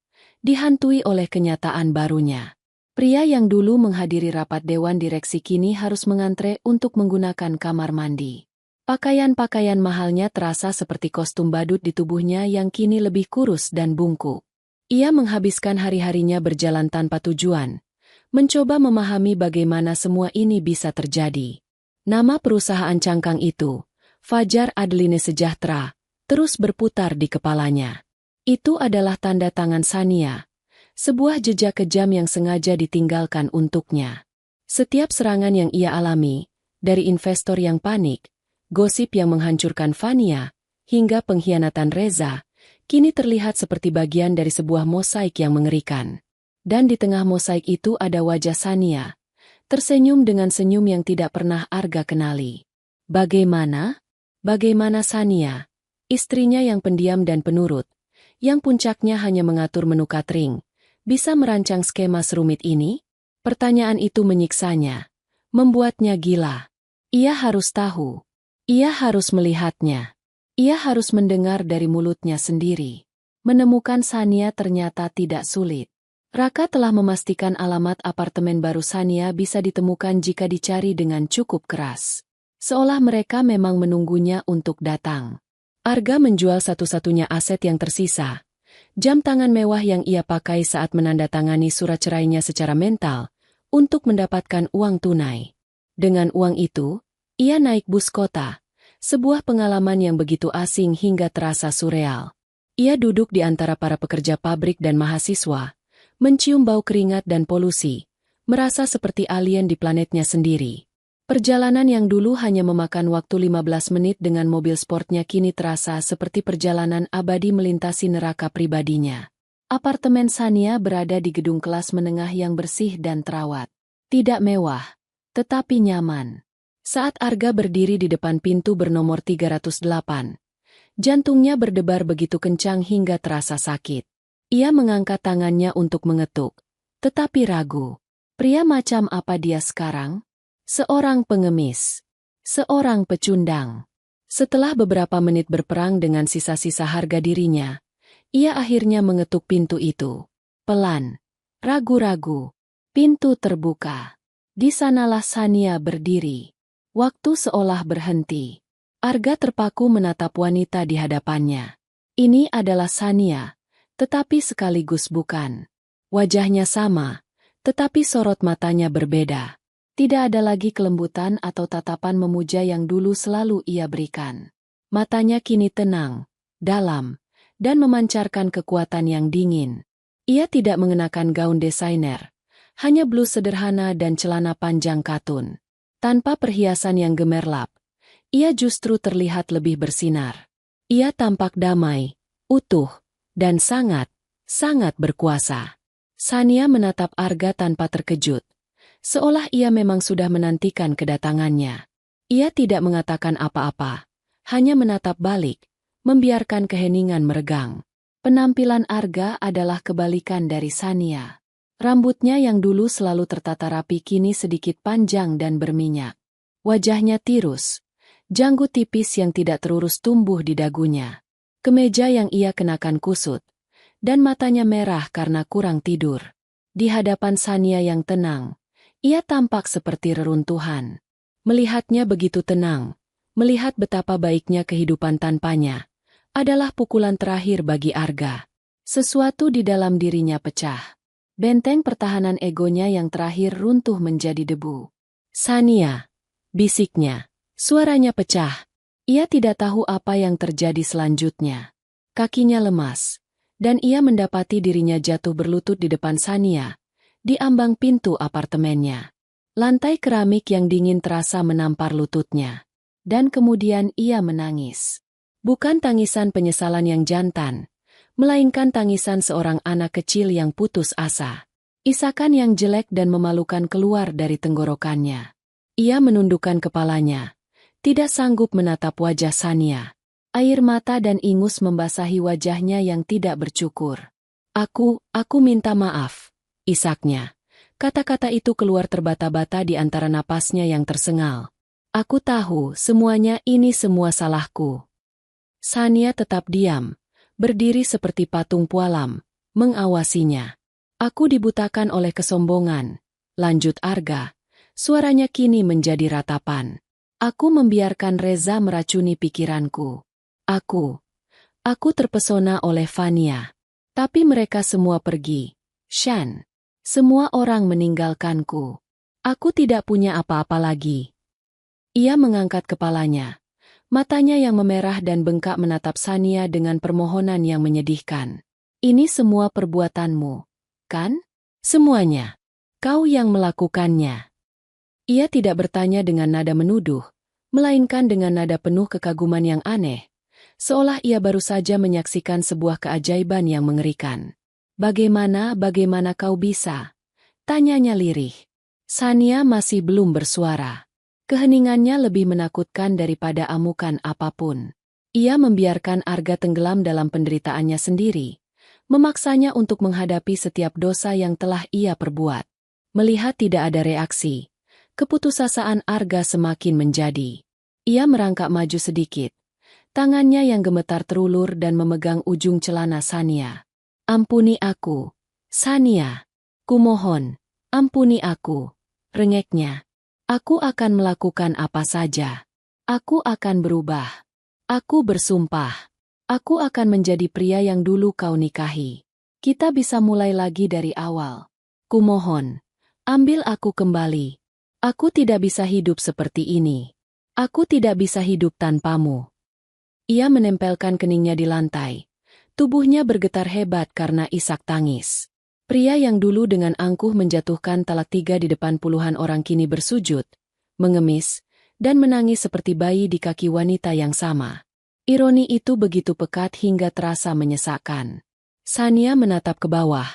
dihantui oleh kenyataan barunya. Pria yang dulu menghadiri rapat dewan direksi kini harus mengantre untuk menggunakan kamar mandi. Pakaian-pakaian mahalnya terasa seperti kostum badut di tubuhnya yang kini lebih kurus dan bungkuk. Ia menghabiskan hari-harinya berjalan tanpa tujuan, mencoba memahami bagaimana semua ini bisa terjadi. Nama perusahaan cangkang itu, Fajar Adeline Sejahtera, terus berputar di kepalanya. Itu adalah tanda tangan Sania, sebuah jejak kejam yang sengaja ditinggalkan untuknya. Setiap serangan yang ia alami, dari investor yang panik, gosip yang menghancurkan Fania, hingga pengkhianatan Reza, kini terlihat seperti bagian dari sebuah mosaik yang mengerikan. Dan di tengah mosaik itu ada wajah Sania, tersenyum dengan senyum yang tidak pernah Arga kenali. Bagaimana? Bagaimana Sania, istrinya yang pendiam dan penurut, yang puncaknya hanya mengatur menu catering, bisa merancang skema serumit ini? Pertanyaan itu menyiksanya, membuatnya gila. Ia harus tahu. Ia harus melihatnya. Ia harus mendengar dari mulutnya sendiri. Menemukan Sania ternyata tidak sulit. Raka telah memastikan alamat apartemen baru Sania bisa ditemukan jika dicari dengan cukup keras. Seolah mereka memang menunggunya untuk datang. Arga menjual satu-satunya aset yang tersisa, jam tangan mewah yang ia pakai saat menandatangani surat cerainya secara mental, untuk mendapatkan uang tunai. Dengan uang itu, ia naik bus kota, sebuah pengalaman yang begitu asing hingga terasa surreal. Ia duduk di antara para pekerja pabrik dan mahasiswa, mencium bau keringat dan polusi, merasa seperti alien di planetnya sendiri. Perjalanan yang dulu hanya memakan waktu 15 menit dengan mobil sportnya kini terasa seperti perjalanan abadi melintasi neraka pribadinya. Apartemen Sania berada di gedung kelas menengah yang bersih dan terawat. Tidak mewah, tetapi nyaman. Saat Arga berdiri di depan pintu bernomor 308, jantungnya berdebar begitu kencang hingga terasa sakit. Ia mengangkat tangannya untuk mengetuk, tetapi ragu. Pria macam apa dia sekarang? Seorang pengemis. Seorang pecundang. Setelah beberapa menit berperang dengan sisa-sisa harga dirinya, ia akhirnya mengetuk pintu itu. Pelan. Ragu-ragu. Pintu terbuka. Di sanalah Sania berdiri. Waktu seolah berhenti. Arga terpaku menatap wanita di hadapannya. Ini adalah Sania, tetapi sekaligus bukan. Wajahnya sama, tetapi sorot matanya berbeda. Tidak ada lagi kelembutan atau tatapan memuja yang dulu selalu ia berikan. Matanya kini tenang, dalam, dan memancarkan kekuatan yang dingin. Ia tidak mengenakan gaun desainer, hanya blus sederhana dan celana panjang katun. Tanpa perhiasan yang gemerlap, ia justru terlihat lebih bersinar. Ia tampak damai, utuh, dan sangat berkuasa. Sania menatap Arga tanpa terkejut, seolah ia memang sudah menantikan kedatangannya. Ia tidak mengatakan apa-apa, hanya menatap balik, membiarkan keheningan meregang. Penampilan Arga adalah kebalikan dari Sania. Rambutnya yang dulu selalu tertata rapi kini sedikit panjang dan berminyak. Wajahnya tirus, janggut tipis yang tidak terurus tumbuh di dagunya. Kemeja yang ia kenakan kusut, dan matanya merah karena kurang tidur. Di hadapan Sania yang tenang, ia tampak seperti reruntuhan. Melihatnya begitu tenang, melihat betapa baiknya kehidupan tanpanya, adalah pukulan terakhir bagi Arga. Sesuatu di dalam dirinya pecah. Benteng pertahanan egonya yang terakhir runtuh menjadi debu. Sania, bisiknya. Suaranya pecah. Ia tidak tahu apa yang terjadi selanjutnya. Kakinya lemas, dan ia mendapati dirinya jatuh berlutut di depan Sania, di ambang pintu apartemennya. Lantai keramik yang dingin terasa menampar lututnya. Dan kemudian ia menangis. Bukan tangisan penyesalan yang jantan, melainkan tangisan seorang anak kecil yang putus asa. Isakan yang jelek dan memalukan keluar dari tenggorokannya. Ia menundukkan kepalanya, tidak sanggup menatap wajah Sania. Air mata dan ingus membasahi wajahnya yang tidak bercukur. Aku minta maaf, isaknya. Kata-kata itu keluar terbata-bata di antara napasnya yang tersengal. Aku tahu semuanya ini semua salahku. Sania tetap diam, berdiri seperti patung pualam, mengawasinya. Aku dibutakan oleh kesombongan, lanjut Arga. Suaranya kini menjadi ratapan. Aku membiarkan Reza meracuni pikiranku. Aku terpesona oleh Vania. Tapi mereka semua pergi. Shan. Semua orang meninggalkanku. Aku tidak punya apa-apa lagi. Ia mengangkat kepalanya. Matanya yang memerah dan bengkak menatap Sania dengan permohonan yang menyedihkan. Ini semua perbuatanmu, kan? Semuanya. Kau yang melakukannya. Ia tidak bertanya dengan nada menuduh, melainkan dengan nada penuh kekaguman yang aneh, seolah ia baru saja menyaksikan sebuah keajaiban yang mengerikan. Bagaimana kau bisa? Tanyanya lirih. Sania masih belum bersuara. Keheningannya lebih menakutkan daripada amukan apapun. Ia membiarkan Arga tenggelam dalam penderitaannya sendiri, memaksanya untuk menghadapi setiap dosa yang telah ia perbuat. Melihat tidak ada reaksi, keputusasaan Arga semakin menjadi. Ia merangkak maju sedikit. Tangannya yang gemetar terulur dan memegang ujung celana Sania. Ampuni aku, Sania. Kumohon, ampuni aku. Rengeknya. Aku akan melakukan apa saja. Aku akan berubah. Aku bersumpah. Aku akan menjadi pria yang dulu kau nikahi. Kita bisa mulai lagi dari awal. Kumohon, ambil aku kembali. Aku tidak bisa hidup seperti ini. Aku tidak bisa hidup tanpamu. Ia menempelkan keningnya di lantai. Tubuhnya bergetar hebat karena isak tangis. Pria yang dulu dengan angkuh menjatuhkan talak 3 di depan puluhan orang kini bersujud, mengemis, dan menangis seperti bayi di kaki wanita yang sama. Ironi itu begitu pekat hingga terasa menyesakkan. Sania menatap ke bawah,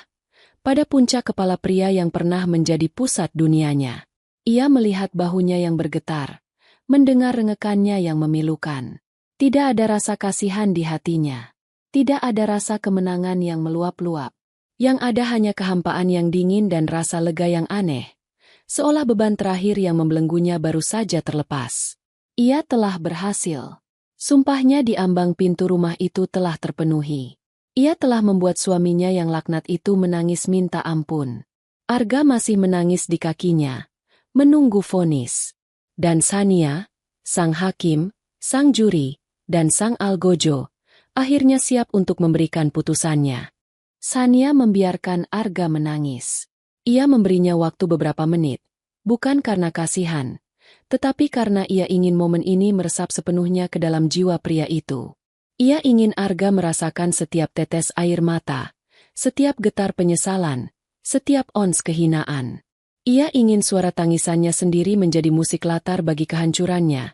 pada puncak kepala pria yang pernah menjadi pusat dunianya. Ia melihat bahunya yang bergetar, mendengar rengekannya yang memilukan. Tidak ada rasa kasihan di hatinya. Tidak ada rasa kemenangan yang meluap-luap. Yang ada hanya kehampaan yang dingin dan rasa lega yang aneh. Seolah beban terakhir yang membelenggunya baru saja terlepas. Ia telah berhasil. Sumpahnya di ambang pintu rumah itu telah terpenuhi. Ia telah membuat suaminya yang laknat itu menangis minta ampun. Arga masih menangis di kakinya, menunggu vonis. Dan Sania, sang hakim, sang juri, dan sang algojo, akhirnya siap untuk memberikan putusannya. Sania membiarkan Arga menangis. Ia memberinya waktu beberapa menit, bukan karena kasihan, tetapi karena ia ingin momen ini meresap sepenuhnya ke dalam jiwa pria itu. Ia ingin Arga merasakan setiap tetes air mata, setiap getar penyesalan, setiap ons kehinaan. Ia ingin suara tangisannya sendiri menjadi musik latar bagi kehancurannya,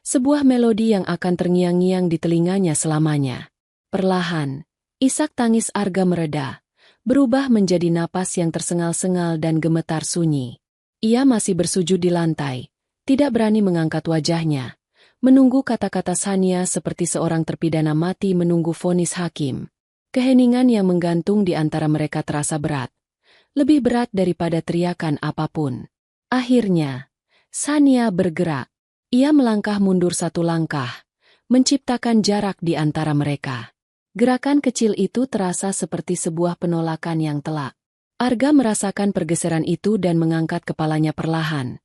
sebuah melodi yang akan terngiang-ngiang di telinganya selamanya. Perlahan, isak tangis Arga mereda, berubah menjadi napas yang tersengal-sengal dan gemetar sunyi. Ia masih bersujud di lantai, tidak berani mengangkat wajahnya, menunggu kata-kata Sania seperti seorang terpidana mati menunggu vonis hakim. Keheningan yang menggantung di antara mereka terasa berat, lebih berat daripada teriakan apapun. Akhirnya, Sania bergerak. Ia melangkah mundur 1 langkah, menciptakan jarak di antara mereka. Gerakan kecil itu terasa seperti sebuah penolakan yang telak. Arga merasakan pergeseran itu dan mengangkat kepalanya perlahan.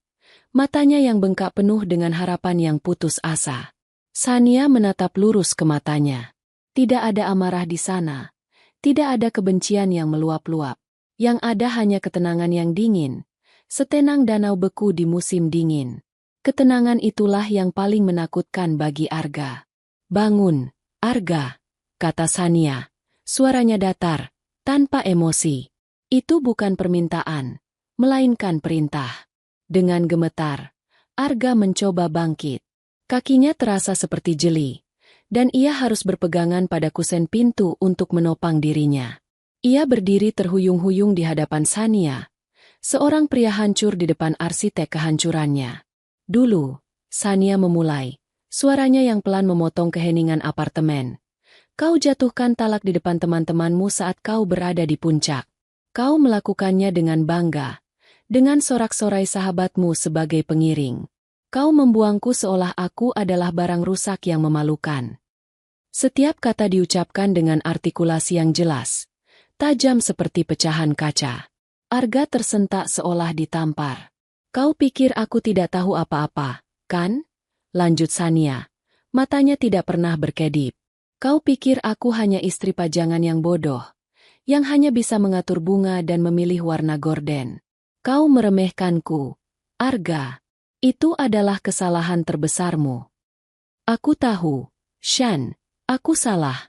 Matanya yang bengkak penuh dengan harapan yang putus asa. Sania menatap lurus ke matanya. Tidak ada amarah di sana. Tidak ada kebencian yang meluap-luap. Yang ada hanya ketenangan yang dingin, setenang danau beku di musim dingin. Ketenangan itulah yang paling menakutkan bagi Arga. "Bangun, Arga," kata Sania. Suaranya datar, tanpa emosi. Itu bukan permintaan, melainkan perintah. Dengan gemetar, Arga mencoba bangkit. Kakinya terasa seperti jeli, dan ia harus berpegangan pada kusen pintu untuk menopang dirinya. Ia berdiri terhuyung-huyung di hadapan Sania, seorang pria hancur di depan arsitek kehancurannya. "Dulu," Sania memulai, suaranya yang pelan memotong keheningan apartemen. "Kau jatuhkan talak di depan teman-temanmu saat kau berada di puncak. Kau melakukannya dengan bangga, dengan sorak-sorai sahabatmu sebagai pengiring. Kau membuangku seolah aku adalah barang rusak yang memalukan." Setiap kata diucapkan dengan artikulasi yang jelas, tajam seperti pecahan kaca. Arga tersentak seolah ditampar. "Kau pikir aku tidak tahu apa-apa, kan?" lanjut Sania. Matanya tidak pernah berkedip. "Kau pikir aku hanya istri pajangan yang bodoh, yang hanya bisa mengatur bunga dan memilih warna gorden. Kau meremehkanku, Arga. Itu adalah kesalahan terbesarmu. Aku tahu, Shan, aku salah."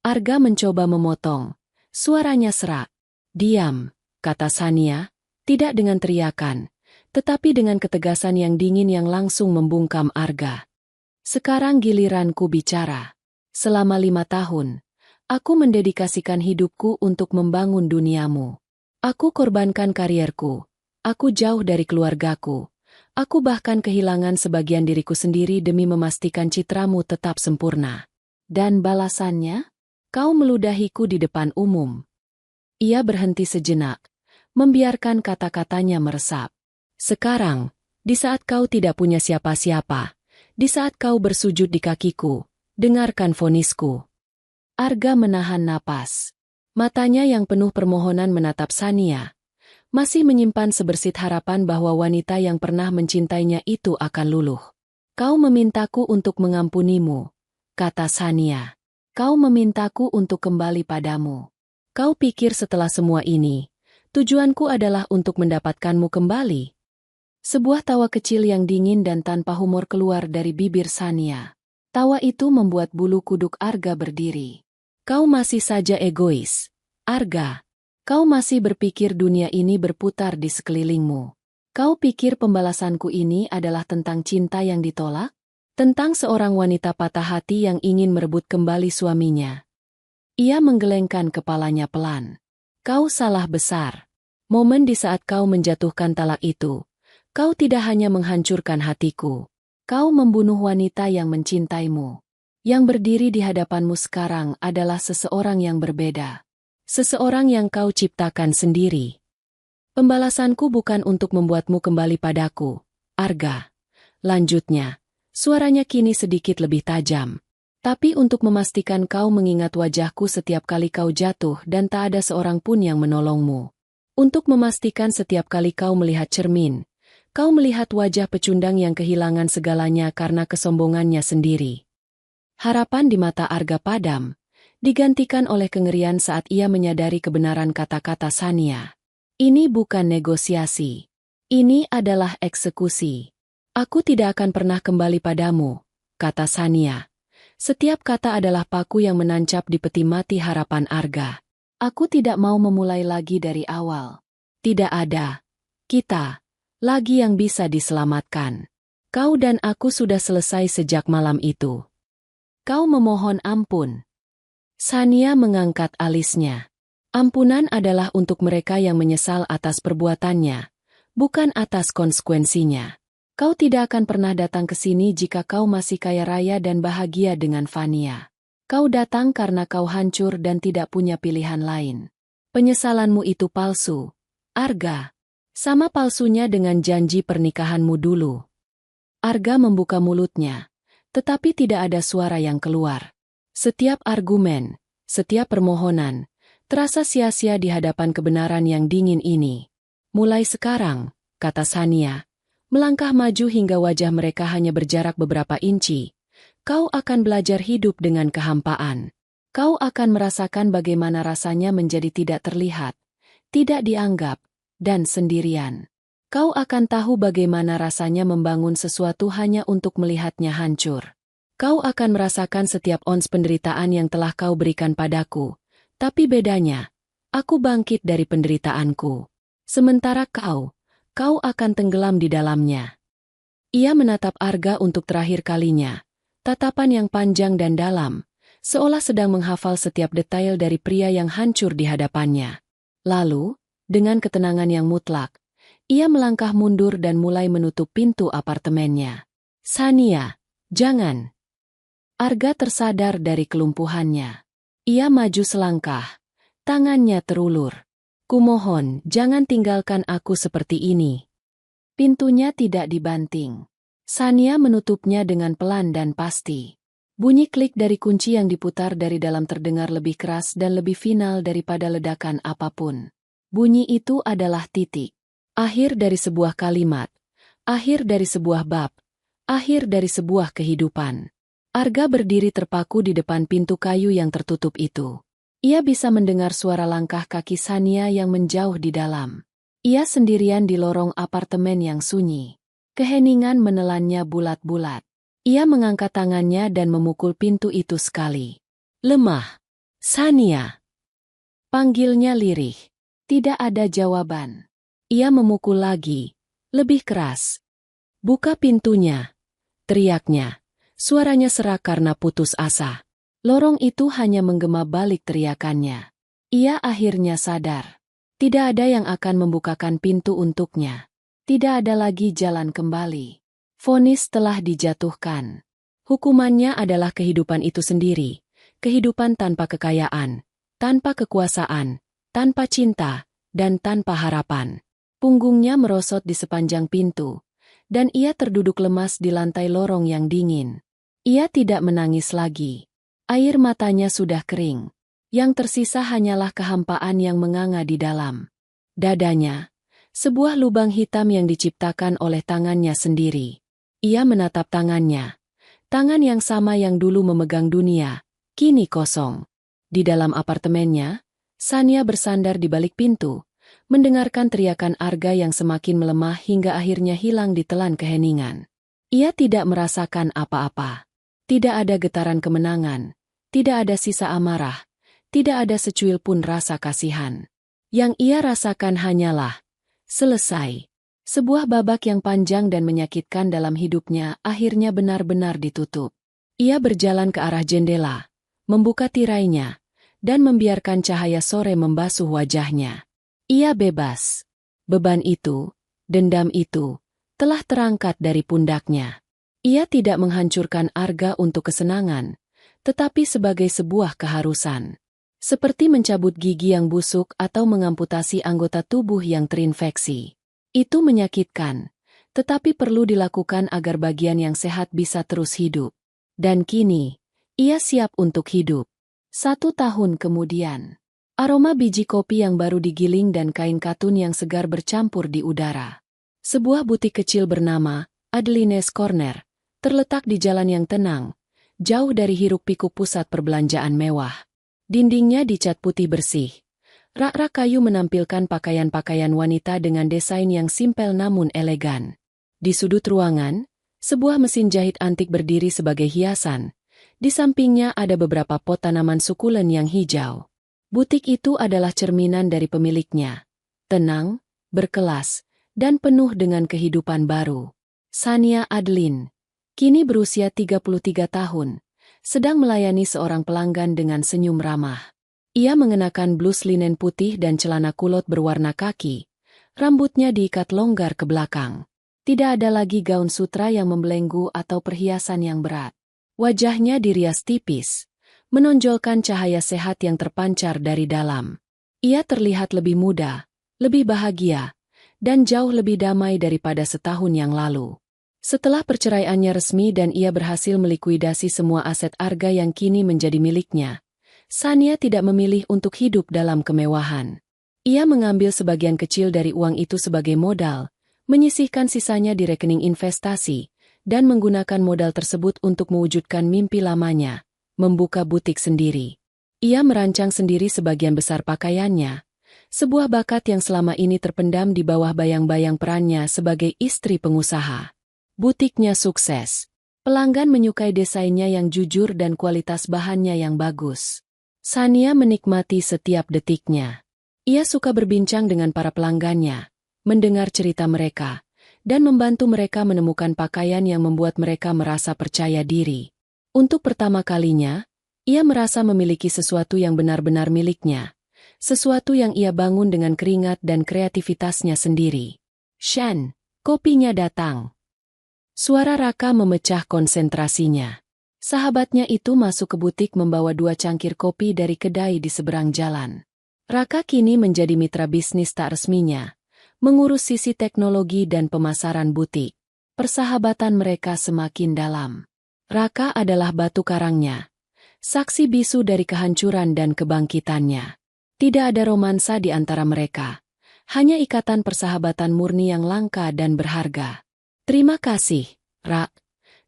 Arga mencoba memotong. Suaranya serak. "Diam," kata Sania, tidak dengan teriakan, tetapi dengan ketegasan yang dingin yang langsung membungkam Arga. "Sekarang giliranku bicara. Selama 5 tahun, aku mendedikasikan hidupku untuk membangun duniamu. Aku korbankan karierku. Aku jauh dari keluargaku. Aku bahkan kehilangan sebagian diriku sendiri demi memastikan citramu tetap sempurna. Dan balasannya? Kau meludahiku di depan umum." Ia berhenti sejenak, membiarkan kata-katanya meresap. "Sekarang, di saat kau tidak punya siapa-siapa, di saat kau bersujud di kakiku, dengarkan vonisku." Arga menahan napas. Matanya yang penuh permohonan menatap Sania, masih menyimpan sebersit harapan bahwa wanita yang pernah mencintainya itu akan luluh. "Kau memintaku untuk mengampunimu," kata Sania. "Kau memintaku untuk kembali padamu. Kau pikir setelah semua ini, tujuanku adalah untuk mendapatkanmu kembali?" Sebuah tawa kecil yang dingin dan tanpa humor keluar dari bibir Sania. Tawa itu membuat bulu kuduk Arga berdiri. "Kau masih saja egois, Arga. Kau masih berpikir dunia ini berputar di sekelilingmu. Kau pikir pembalasanku ini adalah tentang cinta yang ditolak? Tentang seorang wanita patah hati yang ingin merebut kembali suaminya?" Ia menggelengkan kepalanya pelan. "Kau salah besar. Momen di saat kau menjatuhkan talak itu, kau tidak hanya menghancurkan hatiku. Kau membunuh wanita yang mencintaimu. Yang berdiri di hadapanmu sekarang adalah seseorang yang berbeda. Seseorang yang kau ciptakan sendiri. Pembalasanku bukan untuk membuatmu kembali padaku, Arga." Lanjutnya, suaranya kini sedikit lebih tajam. "Tapi untuk memastikan kau mengingat wajahku setiap kali kau jatuh dan tak ada seorang pun yang menolongmu. Untuk memastikan setiap kali kau melihat cermin, kau melihat wajah pecundang yang kehilangan segalanya karena kesombongannya sendiri." Harapan di mata Arga padam, digantikan oleh kengerian saat ia menyadari kebenaran kata-kata Sania. "Ini bukan negosiasi. Ini adalah eksekusi. Aku tidak akan pernah kembali padamu," kata Sania. Setiap kata adalah paku yang menancap di peti mati harapan Arga. "Aku tidak mau memulai lagi dari awal. Tidak ada kita lagi yang bisa diselamatkan. Kau dan aku sudah selesai sejak malam itu. Kau memohon ampun." Sania mengangkat alisnya. Ampunan adalah untuk mereka yang menyesal atas perbuatannya, bukan atas konsekuensinya. Kau tidak akan pernah datang ke sini jika kau masih kaya raya dan bahagia dengan Vania. Kau datang karena kau hancur dan tidak punya pilihan lain. Penyesalanmu itu palsu, Arga. Sama palsunya dengan janji pernikahanmu dulu. Arga membuka mulutnya, tetapi tidak ada suara yang keluar. Setiap argumen, setiap permohonan, terasa sia-sia di hadapan kebenaran yang dingin ini. "Mulai sekarang," kata Sania, melangkah maju hingga wajah mereka hanya berjarak beberapa inci, "kau akan belajar hidup dengan kehampaan. Kau akan merasakan bagaimana rasanya menjadi tidak terlihat, tidak dianggap, dan sendirian. Kau akan tahu bagaimana rasanya membangun sesuatu hanya untuk melihatnya hancur. Kau akan merasakan setiap ons penderitaan yang telah kau berikan padaku. Tapi bedanya, aku bangkit dari penderitaanku. Sementara kau akan tenggelam di dalamnya. Ia menatap Arga untuk terakhir kalinya. Tatapan yang panjang dan dalam, seolah sedang menghafal setiap detail dari pria yang hancur di hadapannya. Lalu, dengan ketenangan yang mutlak, ia melangkah mundur dan mulai menutup pintu apartemennya. Sania, jangan. Arga tersadar dari kelumpuhannya. Ia maju selangkah. Tangannya terulur. Kumohon, jangan tinggalkan aku seperti ini. Pintunya tidak dibanting. Sania menutupnya dengan pelan dan pasti. Bunyi klik dari kunci yang diputar dari dalam terdengar lebih keras dan lebih final daripada ledakan apapun. Bunyi itu adalah titik. Akhir dari sebuah kalimat. Akhir dari sebuah bab. Akhir dari sebuah kehidupan. Arga berdiri terpaku di depan pintu kayu yang tertutup itu. Ia bisa mendengar suara langkah kaki Sania yang menjauh di dalam. Ia sendirian di lorong apartemen yang sunyi. Keheningan menelannya bulat-bulat. Ia mengangkat tangannya dan memukul pintu itu sekali. Lemah. Sania. Panggilnya lirih. Tidak ada jawaban. Ia memukul lagi. Lebih keras. Buka pintunya. Teriaknya. Suaranya serak karena putus asa. Lorong itu hanya menggema balik teriakannya. Ia akhirnya sadar. Tidak ada yang akan membukakan pintu untuknya. Tidak ada lagi jalan kembali. Vonis telah dijatuhkan. Hukumannya adalah kehidupan itu sendiri. Kehidupan tanpa kekayaan, tanpa kekuasaan, tanpa cinta, dan tanpa harapan. Punggungnya merosot di sepanjang pintu, dan ia terduduk lemas di lantai lorong yang dingin. Ia tidak menangis lagi. Air matanya sudah kering. Yang tersisa hanyalah kehampaan yang menganga di dalam dadanya. Sebuah lubang hitam yang diciptakan oleh tangannya sendiri. Ia menatap tangannya. Tangan yang sama yang dulu memegang dunia, kini kosong. Di dalam apartemennya, Sania bersandar di balik pintu, mendengarkan teriakan Arga yang semakin melemah hingga akhirnya hilang di telan keheningan. Ia tidak merasakan apa-apa. Tidak ada getaran kemenangan. Tidak ada sisa amarah. Tidak ada secuil pun rasa kasihan. Yang ia rasakan hanyalah selesai. Sebuah babak yang panjang dan menyakitkan dalam hidupnya akhirnya benar-benar ditutup. Ia berjalan ke arah jendela, membuka tirainya, dan membiarkan cahaya sore membasuh wajahnya. Ia bebas. Beban itu, dendam itu, telah terangkat dari pundaknya. Ia tidak menghancurkan Arga untuk kesenangan, tetapi sebagai sebuah keharusan. Seperti mencabut gigi yang busuk atau mengamputasi anggota tubuh yang terinfeksi. Itu menyakitkan, tetapi perlu dilakukan agar bagian yang sehat bisa terus hidup. Dan kini, ia siap untuk hidup. 1 tahun kemudian, aroma biji kopi yang baru digiling dan kain katun yang segar bercampur di udara. Sebuah butik kecil bernama Adeline's Corner terletak di jalan yang tenang, jauh dari hiruk-pikuk pusat perbelanjaan mewah. Dindingnya dicat putih bersih. Rak-rak kayu menampilkan pakaian-pakaian wanita dengan desain yang simpel namun elegan. Di sudut ruangan, sebuah mesin jahit antik berdiri sebagai hiasan. Di sampingnya ada beberapa pot tanaman sukulen yang hijau. Butik itu adalah cerminan dari pemiliknya. Tenang, berkelas, dan penuh dengan kehidupan baru. Sania Adeline, kini berusia 33 tahun, sedang melayani seorang pelanggan dengan senyum ramah. Ia mengenakan blus linen putih dan celana kulot berwarna kaki. Rambutnya diikat longgar ke belakang. Tidak ada lagi gaun sutra yang membelenggu atau perhiasan yang berat. Wajahnya dirias tipis, menonjolkan cahaya sehat yang terpancar dari dalam. Ia terlihat lebih muda, lebih bahagia, dan jauh lebih damai daripada setahun yang lalu. Setelah perceraiannya resmi dan ia berhasil melikuidasi semua aset Arga yang kini menjadi miliknya, Sania tidak memilih untuk hidup dalam kemewahan. Ia mengambil sebagian kecil dari uang itu sebagai modal, menyisihkan sisanya di rekening investasi, dan menggunakan modal tersebut untuk mewujudkan mimpi lamanya, membuka butik sendiri. Ia merancang sendiri sebagian besar pakaiannya, Sebuah bakat yang selama ini terpendam di bawah bayang-bayang perannya sebagai istri pengusaha. Butiknya sukses. Pelanggan menyukai desainnya yang jujur dan kualitas bahannya yang bagus. Sania menikmati setiap detiknya. Ia suka berbincang dengan para pelanggannya, mendengar cerita mereka, dan membantu mereka menemukan pakaian yang membuat mereka merasa percaya diri. Untuk pertama kalinya, ia merasa memiliki sesuatu yang benar-benar miliknya. Sesuatu yang ia bangun dengan keringat dan kreativitasnya sendiri. Shan, kopinya datang. Suara Raka memecah konsentrasinya. Sahabatnya itu masuk ke butik membawa 2 cangkir kopi dari kedai di seberang jalan. Raka kini menjadi mitra bisnis tak resminya, mengurus sisi teknologi dan pemasaran butik. Persahabatan mereka semakin dalam. Raka adalah batu karangnya, saksi bisu dari kehancuran dan kebangkitannya. Tidak ada romansa di antara mereka, hanya ikatan persahabatan murni yang langka dan berharga. Terima kasih, Rak,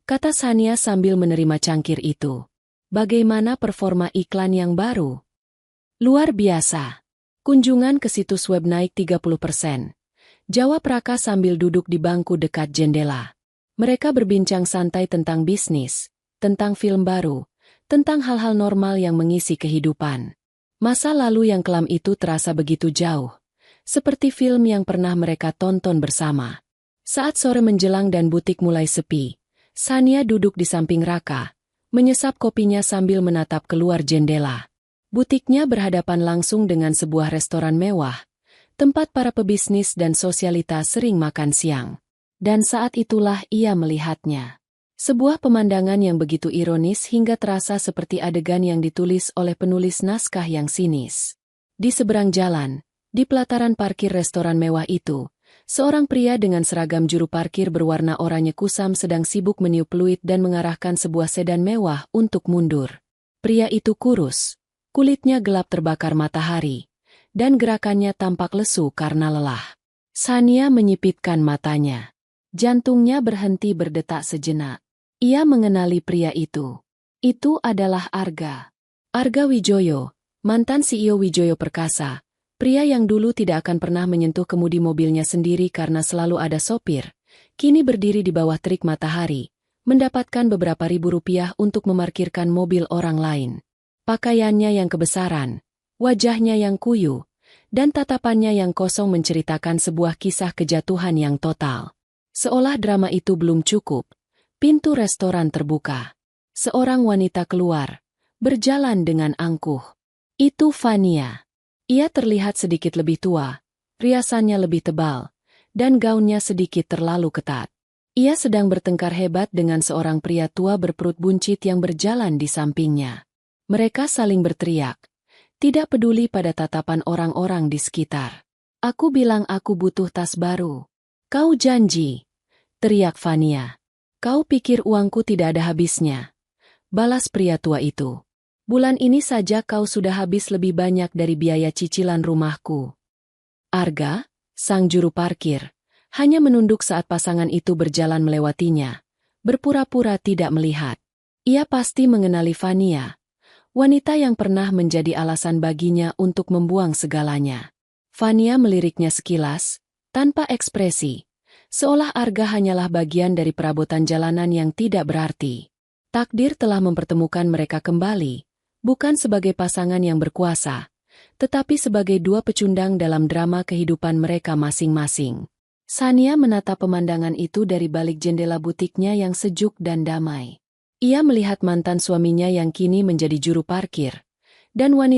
kata Sania sambil menerima cangkir itu. Bagaimana performa iklan yang baru? Luar biasa. Kunjungan ke situs web naik 30%. Jawab Raka sambil duduk di bangku dekat jendela. Mereka berbincang santai tentang bisnis, tentang film baru, tentang hal-hal normal yang mengisi kehidupan. Masa lalu yang kelam itu terasa begitu jauh, seperti film yang pernah mereka tonton bersama. Saat sore menjelang dan butik mulai sepi, Sania duduk di samping Raka, menyesap kopinya sambil menatap keluar jendela. Butiknya berhadapan langsung dengan sebuah restoran mewah, tempat para pebisnis dan sosialitas sering makan siang. Dan saat itulah ia melihatnya. Sebuah pemandangan yang begitu ironis hingga terasa seperti adegan yang ditulis oleh penulis naskah yang sinis. Di seberang jalan, di pelataran parkir restoran mewah itu, seorang pria dengan seragam juru parkir berwarna oranye kusam sedang sibuk meniup peluit dan mengarahkan sebuah sedan mewah untuk mundur. Pria itu kurus, kulitnya gelap terbakar matahari, dan gerakannya tampak lesu karena lelah. Sania menyipitkan matanya. Jantungnya berhenti berdetak sejenak. Ia mengenali pria itu. Itu adalah Arga. Arga Wijoyo, mantan CEO Wijoyo Perkasa, pria yang dulu tidak akan pernah menyentuh kemudi mobilnya sendiri karena selalu ada sopir, kini berdiri di bawah terik matahari, mendapatkan beberapa ribu rupiah untuk memarkirkan mobil orang lain. Pakaiannya yang kebesaran, wajahnya yang kuyu, dan tatapannya yang kosong menceritakan sebuah kisah kejatuhan yang total. Seolah drama itu belum cukup, pintu restoran terbuka. Seorang wanita keluar, berjalan dengan angkuh. Itu Fania. Ia terlihat sedikit lebih tua, riasannya lebih tebal, dan gaunnya sedikit terlalu ketat. Ia sedang bertengkar hebat dengan seorang pria tua berperut buncit yang berjalan di sampingnya. Mereka saling berteriak, tidak peduli pada tatapan orang-orang di sekitar. Aku bilang aku butuh tas baru. Kau janji, teriak Fania. Kau pikir uangku tidak ada habisnya? Balas pria tua itu. Bulan ini saja kau sudah habis lebih banyak dari biaya cicilan rumahku. Arga, sang juru parkir, hanya menunduk saat pasangan itu berjalan melewatinya, berpura-pura tidak melihat. Ia pasti mengenali Fania, wanita yang pernah menjadi alasan baginya untuk membuang segalanya. Fania meliriknya sekilas, tanpa ekspresi, seolah Arga hanyalah bagian dari perabotan jalanan yang tidak berarti. Takdir telah mempertemukan mereka kembali, bukan sebagai pasangan yang berkuasa, tetapi sebagai dua pecundang dalam drama kehidupan mereka masing-masing. Sania menatap pemandangan itu dari balik jendela butiknya yang sejuk dan damai. Ia melihat mantan suaminya yang kini menjadi juru parkir, dan wanita